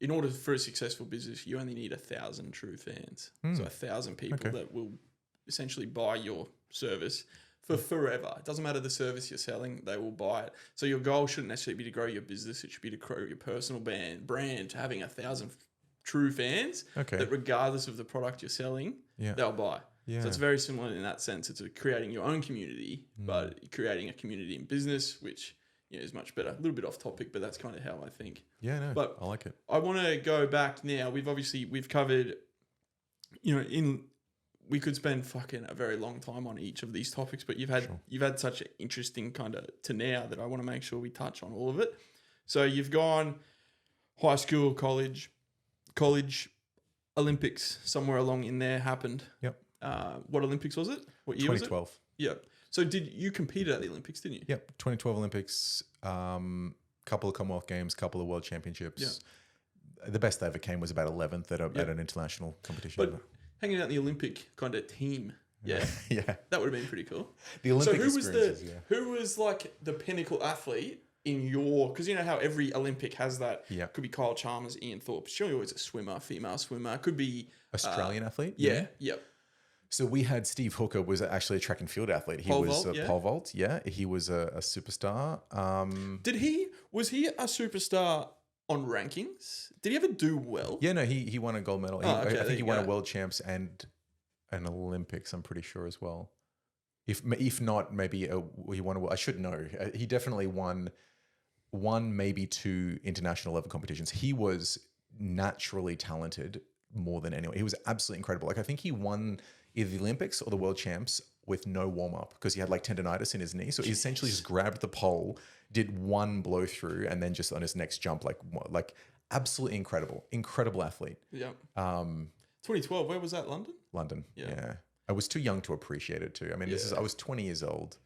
in order for a successful business, you only need 1,000 true fans. So 1,000 people that will essentially buy your service for forever. It doesn't matter the service you're selling, they will buy it. So your goal shouldn't necessarily be to grow your business. It should be to grow your personal brand, having 1,000 true fans that regardless of the product you're selling, they'll buy. Yeah. So it's very similar in that sense. It's creating your own community, but creating a community in business, which is much better. A little bit off topic, but that's kind of how I think. Yeah, no, but I like it. I want to go back now. We've covered, we could spend fucking a very long time on each of these topics, but you've had such an interesting kind of to now that I want to make sure we touch on all of it. So you've gone high school, college, Olympics, somewhere along in there happened. Yep. what Olympics was it? What year was it? 2012. Yeah. So did you compete at the Olympics, didn't you? Yep, 2012 Olympics, couple of Commonwealth Games, couple of World Championships. Yeah. The best I ever came was about 11th at an international competition. But hanging out in the Olympic kind of team, yeah, yeah, that would have been pretty cool. The Olympic who was like the pinnacle athlete in your? Because you know how every Olympic has that. Yeah. Could be Kyle Chalmers, Ian Thorpe. Surely always a swimmer, female swimmer. Could be Australian athlete. Yeah. Yep. So we had Steve Hooker was actually a track and field athlete. He Pole was vault, a pole vault. Yeah, he was a superstar. Was he a superstar on rankings? Did he ever do well? Yeah, no, he won a gold medal. I think he won a world champs and an Olympics. I'm pretty sure as well. If not, maybe he won. I should know. He definitely won maybe 2 international level competitions. He was naturally talented more than anyone. He was absolutely incredible. Like I think he won either the Olympics or the world champs with no warm up because he had like tendonitis in his knee. So he essentially just grabbed the pole, did one blow through, and then just on his next jump, like absolutely incredible athlete. Yeah. 2012. Where was that? London. Yeah. I was too young to appreciate it too. I mean, I was 20 years old.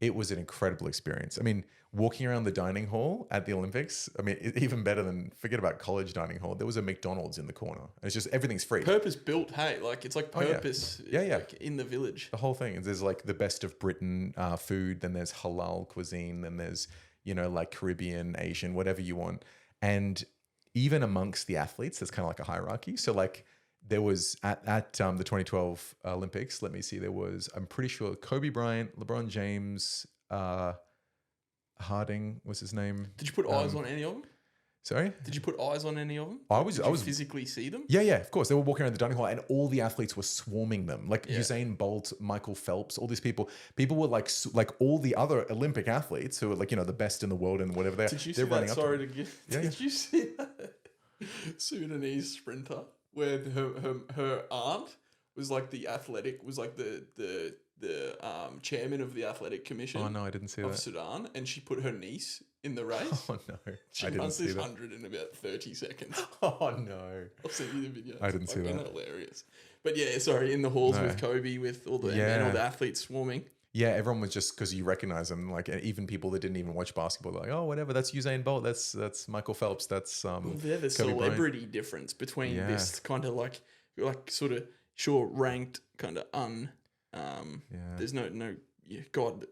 It was an incredible experience. I mean, walking around the dining hall at the Olympics, I mean, even better than, forget about college dining hall, there was a McDonald's in the corner. It's just, everything's free. Purpose built, hey, like it's like purpose like in the village. The whole thing. There's like the best of Britain food, then there's halal cuisine, then there's, like Caribbean, Asian, whatever you want. And even amongst the athletes, there's kind of like a hierarchy. So like, there was at the 2012 Olympics, let me see, there was, I'm pretty sure, Kobe Bryant, LeBron James, Harding was his name. Did you put eyes on any of them? Sorry? Did you put eyes on any of them? I was physically see them? Yeah, of course. They were walking around the dining hall and all the athletes were swarming them. Like Usain Bolt, Michael Phelps, all these people. People were like all the other Olympic athletes who were like, the best in the world and whatever they're. Did you see they're running that? up Sorry to give. Yeah, Did you see that Sudanese sprinter where her aunt was like the chairman of the athletic commission? Oh no, I didn't see of that. Sudan, and she put her niece in the race. Oh no, she runs this 100 in about 30 seconds. Oh no, I'll send you the video. I didn't see that. Hilarious. But yeah, sorry, in the halls with Kobe, with all the and all the athletes swarming. Yeah, everyone was just, because you recognize them, like even people that didn't even watch basketball, like, oh, whatever, that's Usain Bolt, that's Michael Phelps, that's they're the celebrity Bryant. Difference between this kind of like sort of ranked kind of there's no God,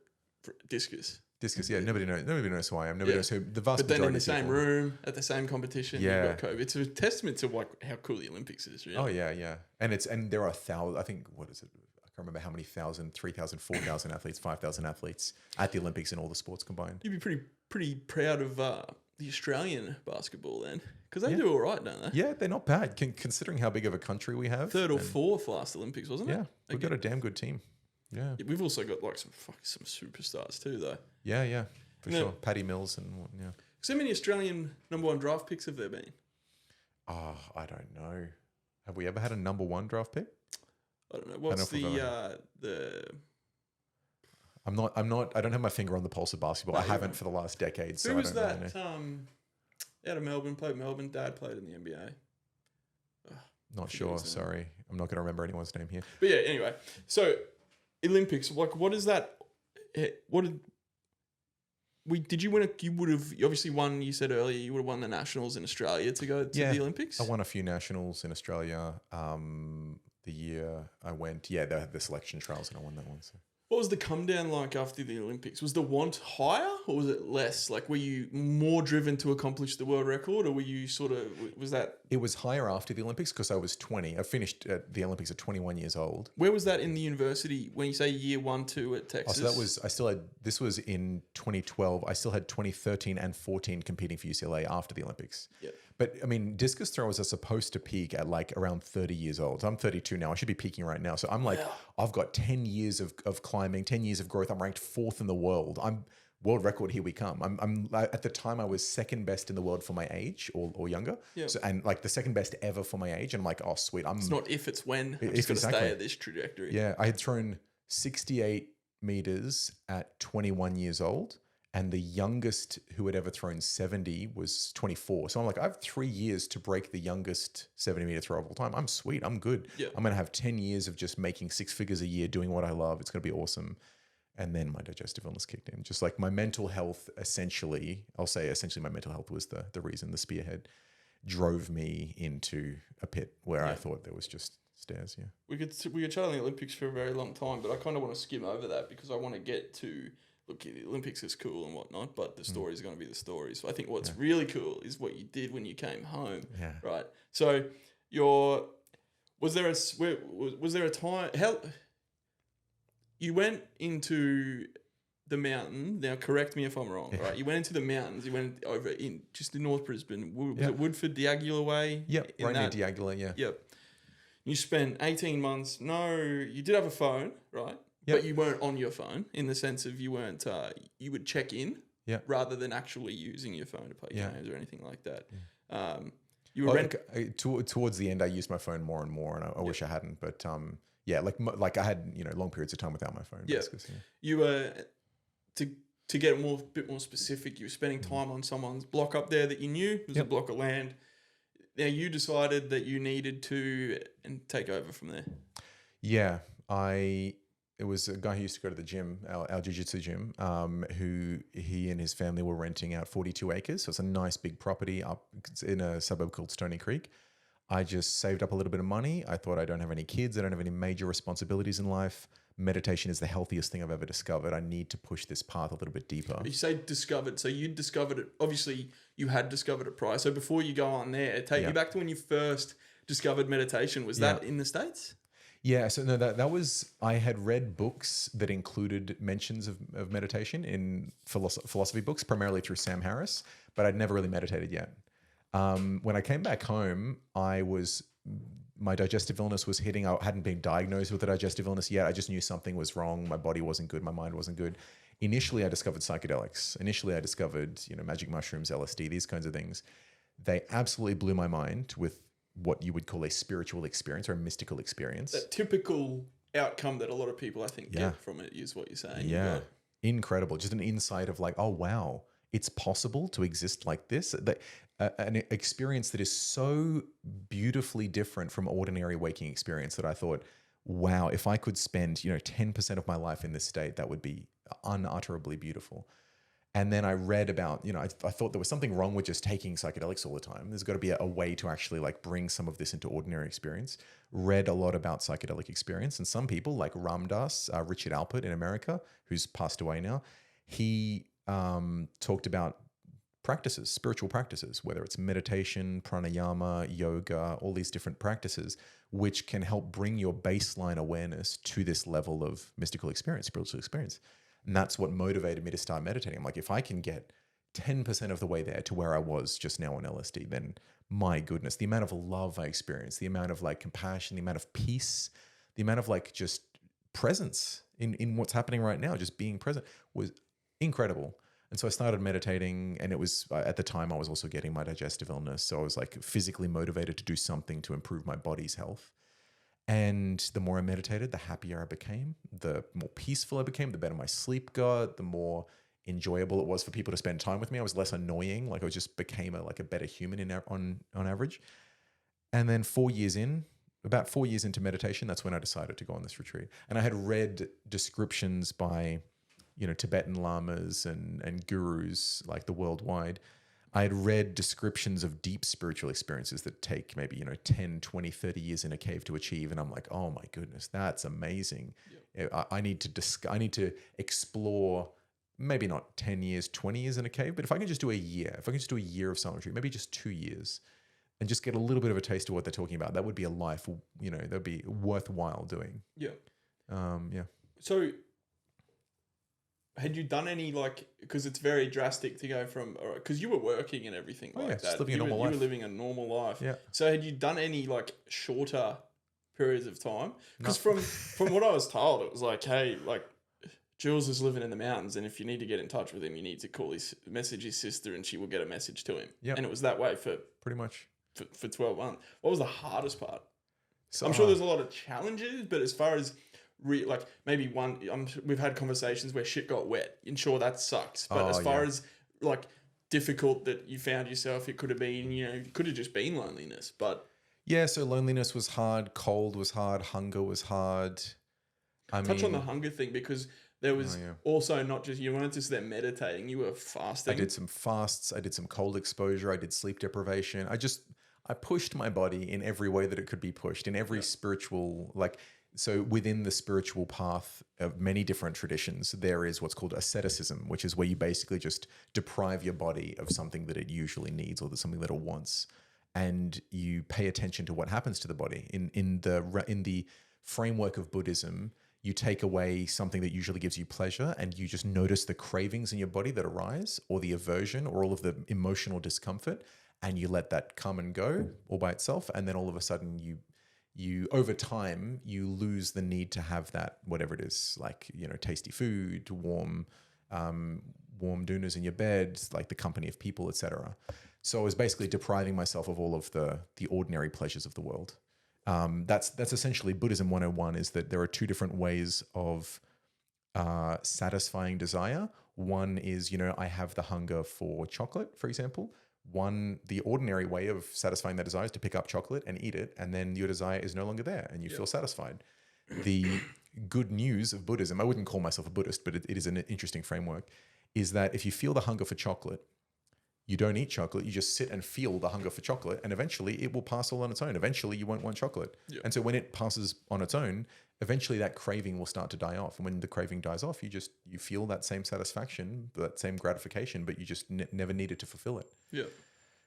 Discus. Discus, yeah, nobody knows who I am. Nobody knows who the vast majority. But then in the same room at the same competition, you've got Kobe. It's a testament to like how cool the Olympics is, really. Oh yeah, and there are thousands. I think what is it? I can't remember how many 3,000, 4,000 athletes, 5,000 athletes at the Olympics in all the sports combined. You'd be pretty proud of the Australian basketball then, because they do all right, don't they? Yeah, they're not bad considering how big of a country we have. 3rd or 4th last Olympics, wasn't it? Yeah, we've got a damn good team. Yeah, we've also got like some superstars too, though. Yeah, for sure. Paddy Mills and yeah. So many Australian number 1 draft picks have there been? Oh, I don't know. Have we ever had a number 1 draft pick? I don't know. What's the I'm not. I don't have my finger on the pulse of basketball. I haven't for the last decade. Who was that? Out of Melbourne, played Melbourne. Dad played in the NBA. Not sure. Sorry, I'm not going to remember anyone's name here. But yeah, anyway. So Olympics. Like, what is that? Did you win? You would have obviously won. You said earlier you would have won the nationals in Australia to go to the Olympics. I won a few nationals in Australia. The year I went, they had the selection trials and I won that one. So. What was the come down like after the Olympics? Was the want higher or was it less? Like, were you more driven to accomplish the world record, or were you was that? It was higher after the Olympics because I was 20. I finished at the Olympics at 21 years old. Where was that in the university when you say year 1, 2 at Texas? Oh, so this was in 2012. I still had 2013 and 14 competing for UCLA after the Olympics. Yeah. But I mean, discus throwers are supposed to peak at like around 30 years old. I'm 32 now. I should be peaking right now. So I'm like, I've got 10 years of climbing, 10 years of growth. I'm ranked 4th in the world. I'm world record. Here we come. I'm at the time I was 2nd best in the world for my age or younger. Yeah. So, and like the 2nd best ever for my age. And I'm like, oh sweet. It's not if, it's when. I'm just going to stay at this trajectory. Yeah. I had thrown 68 meters at 21 years old. And the youngest who had ever thrown 70 was 24. So I'm like, I have 3 years to break the youngest 70-meter throw of all time. I'm sweet. I'm good. Yeah. I'm going to have 10 years of just making 6 figures a year, doing what I love. It's going to be awesome. And then my digestive illness kicked in. Just like my mental health, essentially, I'll say essentially my mental health was the reason, the spearhead drove me into a pit where I thought there was just stairs. Yeah. We could chat on the Olympics for a very long time, but I kind of want to skim over that because I want to get to, look, the Olympics is cool and whatnot, but the story is going to be the story. So I think what's really cool is what you did when you came home. Yeah. Right. So was there a time, you went into the mountain. Now, correct me if I'm wrong, right? You went into the mountains. You went over in just in North Brisbane. Was it Woodford, Diagula way? Yep, right near Diagula, yeah. Yep. You spent 18 months. No, you did have a phone, right? Yep. But you weren't on your phone in the sense of you weren't, you would check in rather than actually using your phone to play games or anything like that. You were towards the end, I used my phone more and more, and I wish I hadn't. But like I had long periods of time without my phone. Yeah. Basically. You were to get a bit more specific. You were spending time on someone's block up there that you knew was a block of land. Now you decided that you needed to take over from there. Yeah, it was a guy who used to go to the gym, our jiu-jitsu gym, who he and his family were renting out 42 acres. So it's a nice big property up in a suburb called Stony Creek. I just saved up a little bit of money. I thought I don't have any kids. I don't have any major responsibilities in life. Meditation is the healthiest thing I've ever discovered. I need to push this path a little bit deeper. You say discovered, so you discovered it. Obviously, you had discovered it prior. So before you go on there, take me back to when you first discovered meditation. Was that in the States? Yeah, so no, that was, I had read books that included mentions of meditation in philosophy books, primarily through Sam Harris, but I'd never really meditated yet. When I came back home, my digestive illness was hitting. I hadn't been diagnosed with a digestive illness yet. I just knew something was wrong. My body wasn't good. My mind wasn't good. Initially, I discovered psychedelics. Initially, I discovered, magic mushrooms, LSD, these kinds of things. They absolutely blew my mind with what you would call a spiritual experience or a mystical experience. That typical outcome that a lot of people, I think, get from it is what you're saying. Yeah. Incredible. Just an insight of like, oh, wow, it's possible to exist like this. An experience that is so beautifully different from ordinary waking experience that I thought, wow, if I could spend, 10% of my life in this state, that would be unutterably beautiful. And then I read about, I thought there was something wrong with just taking psychedelics all the time. There's got to be a way to actually like bring some of this into ordinary experience. Read a lot about psychedelic experience. And some people like Ram Dass, Richard Alpert in America, who's passed away now, he talked about practices, spiritual practices, whether it's meditation, pranayama, yoga, all these different practices, which can help bring your baseline awareness to this level of mystical experience, spiritual experience. And that's what motivated me to start meditating. I'm like, if I can get 10% of the way there to where I was just now on LSD, then my goodness, the amount of love I experienced, the amount of like compassion, the amount of peace, the amount of like just presence in what's happening right now, just being present was incredible. And so I started meditating, and it was, at the time I was also getting my digestive illness. So I was like physically motivated to do something to improve my body's health. And the more I meditated, the happier I became, the more peaceful I became, the better my sleep got, the more enjoyable it was for people to spend time with me. I was less annoying. Like I just became a better human on average. And then about 4 years into meditation, that's when I decided to go on this retreat. And I had read descriptions by, Tibetan lamas and gurus like the worldwide. I had read descriptions of deep spiritual experiences that take maybe, 10, 20, 30 years in a cave to achieve. And I'm like, oh my goodness, that's amazing. Yep. I need to explore maybe not 10 years, 20 years in a cave, but if I can just do a year of solitude, maybe just 2 years, and just get a little bit of a taste of what they're talking about, that would be a life, that would be worthwhile doing. Yeah. Yeah. So had you done any, because it's very drastic to go from, because you were working and everything that. Just living a normal life. You were living a normal life. Yeah. So had you done any shorter periods of time? Because from what I was told, it was like, hey, Jules is living in the mountains, and if you need to get in touch with him, you need to message his sister, and she will get a message to him. Yep. And it was that way for pretty much for 12 months. What was the hardest part? So I'm sure there's a lot of challenges, but as far as like maybe we've had conversations where shit got wet, and sure, that sucks. But as far as like difficult that you found yourself, it could have been, it could have just been loneliness. But yeah, so loneliness was hard, cold was hard, hunger was hard. Touch on the hunger thing, because there was also not just, you weren't just there meditating, you were fasting. I did some fasts, I did some cold exposure, I did sleep deprivation. I pushed my body in every way that it could be pushed, in every spiritual, so within the spiritual path of many different traditions, there is what's called asceticism, which is where you basically just deprive your body of something that it usually needs or something that it wants. And you pay attention to what happens to the body. In the framework of Buddhism, you take away something that usually gives you pleasure and you just notice the cravings in your body that arise, or the aversion, or all of the emotional discomfort, and you let that come and go all by itself. And then all of a sudden you over time, you lose the need to have that, whatever it is, like, tasty food, warm doonas in your bed, like the company of people, etc. So I was basically depriving myself of all of the ordinary pleasures of the world. That's essentially Buddhism 101, is that there are two different ways of satisfying desire. One is, I have the hunger for chocolate, for example. The ordinary way of satisfying that desire is to pick up chocolate and eat it, and then your desire is no longer there and you feel satisfied. The good news of Buddhism, I wouldn't call myself a Buddhist, but it is an interesting framework, is that if you feel the hunger for chocolate, you don't eat chocolate, you just sit and feel the hunger for chocolate, and eventually it will pass all on its own. Eventually you won't want chocolate. Yep. And so when it passes on its own, eventually that craving will start to die off. And when the craving dies off, you feel that same satisfaction, that same gratification, but you just never needed to fulfill it. Yeah.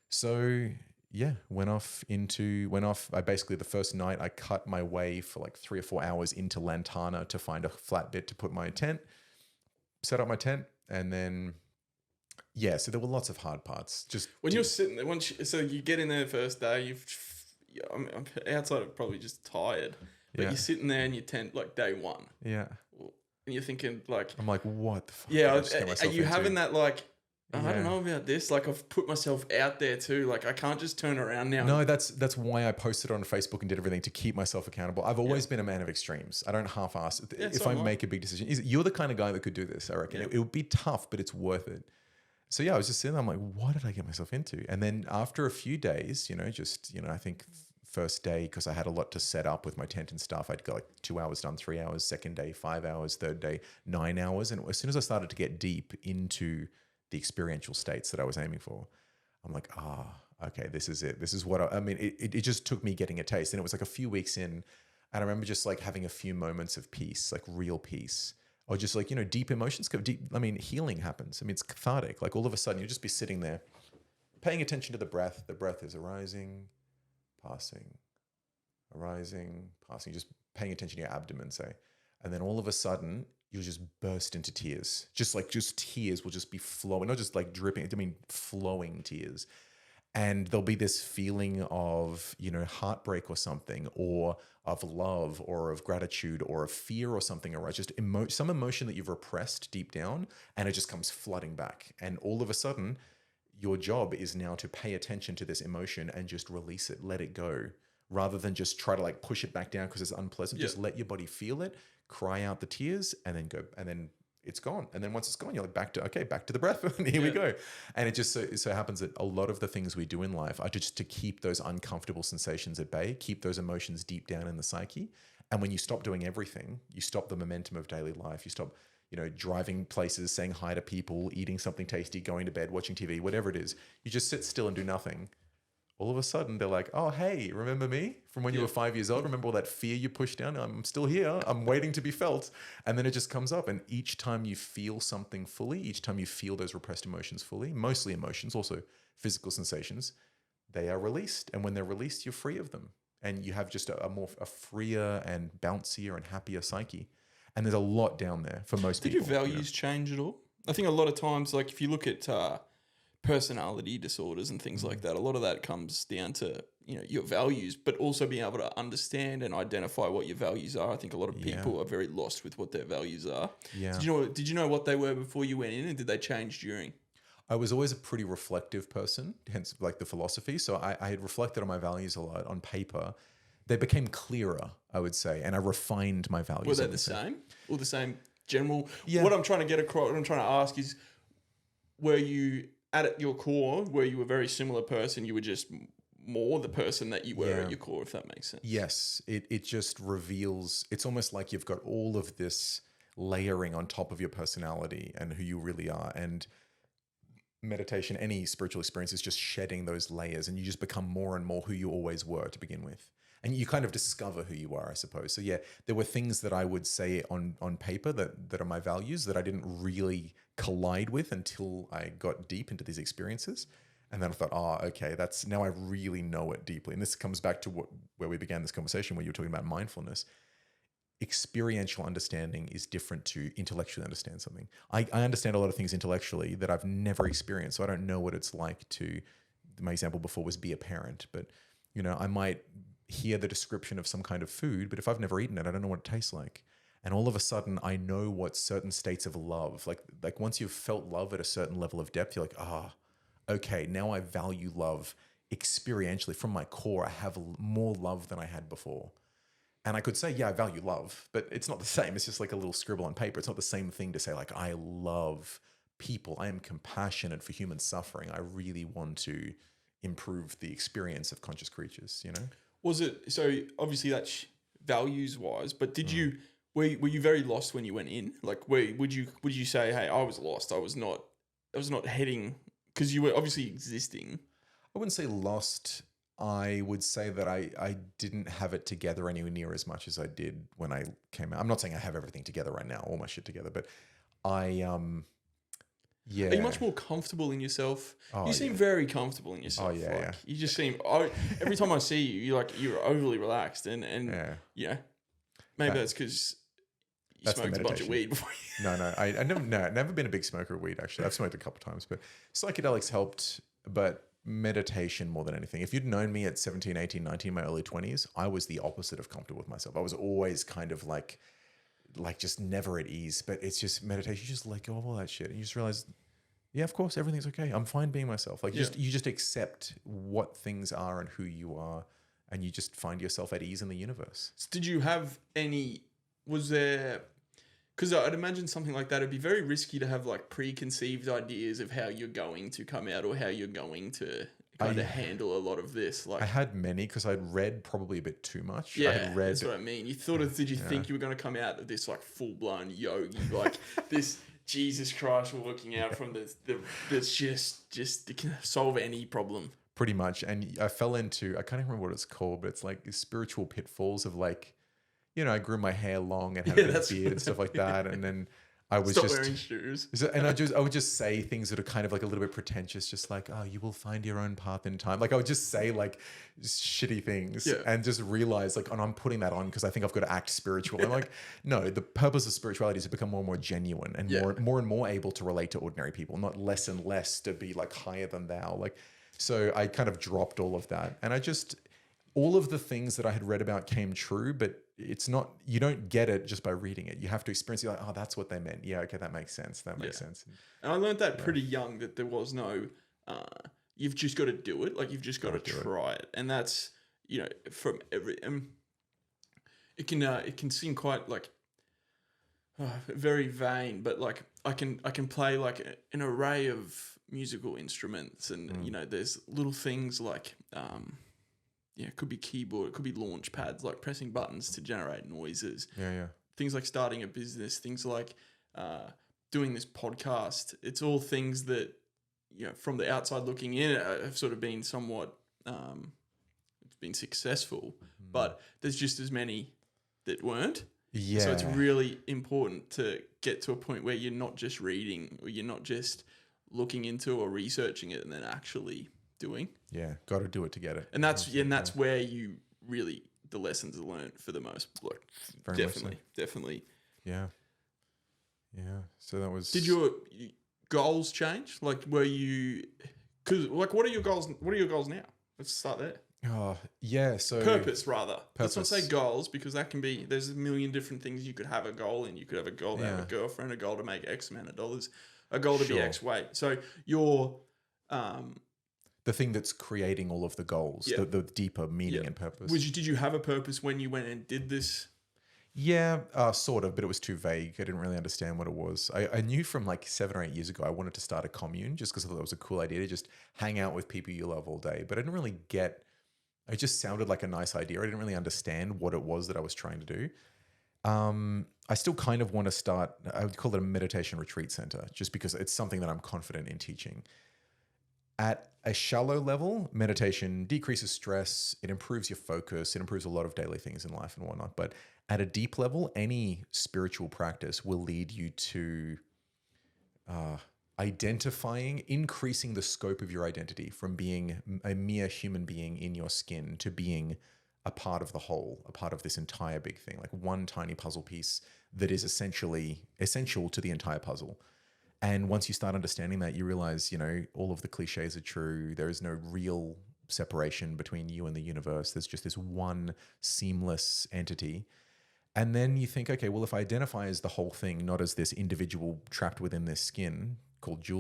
So went off. I basically, the first night I cut my way for like 3 or 4 hours into Lantana to find a flat bit to put my tent, set up my tent, and then... Yeah, so there were lots of hard parts. Just when you're sitting there, so you get in there the first day, I'm outside of probably just tired, but you're sitting there in your tent like day one. Yeah. And you're thinking like... I'm like, what the fuck? Yeah, are you having that like, I don't know about this, like I've put myself out there too, like I can't just turn around now. No, that's why I posted on Facebook and did everything to keep myself accountable. I've always been a man of extremes. I don't half-ass. If I make a big decision, you're the kind of guy that could do this, I reckon. It would be tough, but it's worth it. So I was just sitting there, I'm like, what did I get myself into? And then after a few days, I think first day, because I had a lot to set up with my tent and stuff, I'd go like 2 hours done, 3 hours, second day, 5 hours, third day, 9 hours. And as soon as I started to get deep into the experiential states that I was aiming for, I'm like, okay, this is it. This is what it just took me getting a taste. And it was like a few weeks in, and I remember just like having a few moments of peace, like real peace. Or just like, deep emotions go deep. Healing happens. It's cathartic. Like all of a sudden you'll just be sitting there paying attention to the breath. The breath is arising, passing, just paying attention to your abdomen, say. And then all of a sudden you'll just burst into tears. Just tears will just be flowing, not just like dripping, flowing tears. And there'll be this feeling of, heartbreak or something, or of love, or of gratitude, or of fear or something, or just some emotion that you've repressed deep down, and it just comes flooding back. And all of a sudden, your job is now to pay attention to this emotion and just release it, let it go, rather than just try to like push it back down because it's unpleasant. Just let your body feel it, cry out the tears, and then go, and then it's gone. And then once it's gone, you're like back to the breath. Here we go. And it just so happens that a lot of the things we do in life are just to keep those uncomfortable sensations at bay, keep those emotions deep down in the psyche. And when you stop doing everything, you stop the momentum of daily life. You stop, driving places, saying hi to people, eating something tasty, going to bed, watching TV, whatever it is. You just sit still and do nothing. All of a sudden they're like, oh, hey, remember me from when you were 5 years old? Remember all that fear you pushed down? I'm still here. I'm waiting to be felt. And then it just comes up. And each time you feel something fully, each time you feel those repressed emotions fully, mostly emotions, also physical sensations, they are released. And when they're released, you're free of them. And you have just a freer and bouncier and happier psyche. And there's a lot down there for most people. Did your values change at all? I think a lot of times, like if you look at personality disorders and things like that, a lot of that comes down to your values, but also being able to understand and identify what your values are. I think a lot of people are very lost with what their values are. Yeah. Did you know what they were before you went in, and did they change during? I was always a pretty reflective person, hence like the philosophy. So I had reflected on my values a lot on paper, they became clearer, I would say, and I refined my values. Were they I would the say. same? Or the same general? Yeah. What I'm trying to get across, what I'm trying to ask is, were you at your core, were you a very similar person? You were just more the person that you were at your core, if that makes sense. Yes, it just reveals, it's almost like you've got all of this layering on top of your personality and who you really are. And meditation, any spiritual experience, is just shedding those layers, and you just become more and more who you always were to begin with. And you kind of discover who you are, I suppose. So yeah, there were things that I would say on paper that are my values that I didn't really collide with until I got deep into these experiences. And then I thought, okay, that's, now I really know it deeply. And this comes back to where we began this conversation, where you were talking about mindfulness. Experiential understanding is different to intellectually understand something. I understand a lot of things intellectually that I've never experienced. So I don't know what it's like to, my example before was be a parent, but you know, I might hear the description of some kind of food, but if I've never eaten it, I don't know what it tastes like. And all of a sudden I know what certain states of love, like once you've felt love at a certain level of depth, you're like, okay, now I value love experientially from my core. I have more love than I had before. And I could say, yeah, I value love, but it's not the same. It's just like a little scribble on paper. It's not the same thing to say like, I love people. I am compassionate for human suffering. I really want to improve the experience of conscious creatures, you know? Was it, so obviously that's values wise, but did you, were you very lost when you went in? Like, would you say, hey, I was lost. I was not heading, because you were obviously existing. I wouldn't say lost. I would say that I didn't have it together anywhere near as much as I did when I came out. I'm not saying I have everything together right now, all my shit together, but yeah. Are you much more comfortable in yourself? You seem very comfortable in yourself. Oh, yeah. You just seem, every time I see you, you're overly relaxed and yeah. Maybe that's because you smoked a bunch of weed before you. No, I've never been a big smoker of weed, actually. I've smoked a couple of times, but psychedelics helped, but meditation more than anything. If you'd known me at 17, 18, 19, my early 20s, I was the opposite of comfortable with myself. I was always kind of like just never at ease, but it's just meditation. You just let go of all that shit and you just realize, yeah, of course, everything's okay. I'm fine being myself. Like you just accept what things are and who you are, and you just find yourself at ease in the universe. So did you have any, was there, because I'd imagine something like that, it'd be very risky to have like preconceived ideas of how you're going to come out or how you're going to kind of handle a lot of this. Like, I had many because I'd read probably a bit too much. Yeah, I had read, that's what I mean. You thought of, did you think you were going to come out of this like full-blown yogi, like this Jesus Christ walking out from this just it can solve any problem. Pretty much. And I fell into, I can't even remember what it's called, but it's like spiritual pitfalls of like, you know, I grew my hair long and had a bit of beard and stuff like that. And then I was Stop wearing shoes. And I would just say things that are kind of like a little bit pretentious, just like, oh, you will find your own path in time. Like I would just say like shitty things and just realize like, and I'm putting that on because I think I've got to act spiritual. I'm like, no, the purpose of spirituality is to become more and more genuine and more and more able to relate to ordinary people, not less and less to be like higher than thou. Like, so I kind of dropped all of that. And all of the things that I had read about came true, but it's not, you don't get it just by reading it. You have to experience it. Like, oh, that's what they meant. Yeah. Okay. That makes sense. That makes sense. And I learned that pretty young, that there was no, you've just got to do it. Like you've just got to try it. And that's, you know, from every, it can seem quite like very vain, but like I can play like an array of musical instruments and, you know, there's little things like, it could be keyboard, it could be launch pads, like pressing buttons to generate noises. Yeah. Things like starting a business, things like doing this podcast. It's all things that, you know, from the outside looking in, have sort of been somewhat, it's been successful, but there's just as many that weren't. Yeah. So it's really important to get to a point where you're not just reading or you're not just looking into or researching it and then actually doing. Yeah, got to do it to get it. And that's where you really, the lessons are learned for the most. Like, definitely. Yeah. So that was. Did your goals change? Like, were you? Because like, what are your goals? What are your goals now? Let's start there. Oh yeah. So purpose rather. Let's not say goals because that can be. There's a million different things you could have a goal in. You could have a goal to have a girlfriend, a goal to make X amount of dollars, a goal to be X weight. So your the thing that's creating all of the goals, Yeah. the deeper meaning Yeah. and purpose. Did you have a purpose when you went and did this? Yeah, sort of, but it was too vague. I didn't really understand what it was. I knew from like 7 or 8 years ago I wanted to start a commune just because I thought it was a cool idea to just hang out with people you love all day. But I didn't really get. It just sounded like a nice idea. I didn't really understand what it was that I was trying to do. I still kind of want to start. I would call it a meditation retreat center, just because it's something that I'm confident in teaching. At a shallow level, meditation decreases stress, it improves your focus, it improves a lot of daily things in life and whatnot. But at a deep level, any spiritual practice will lead you to identifying, increasing the scope of your identity from being a mere human being in your skin to being a part of the whole, a part of this entire big thing, like one tiny puzzle piece that is essentially essential to the entire puzzle. And once you start understanding that, you realize, all of the cliches are true. There is no real separation between you and the universe. There's just this one seamless entity. And then you think, okay, well, if I identify as the whole thing, not as this individual trapped within this skin called Julian,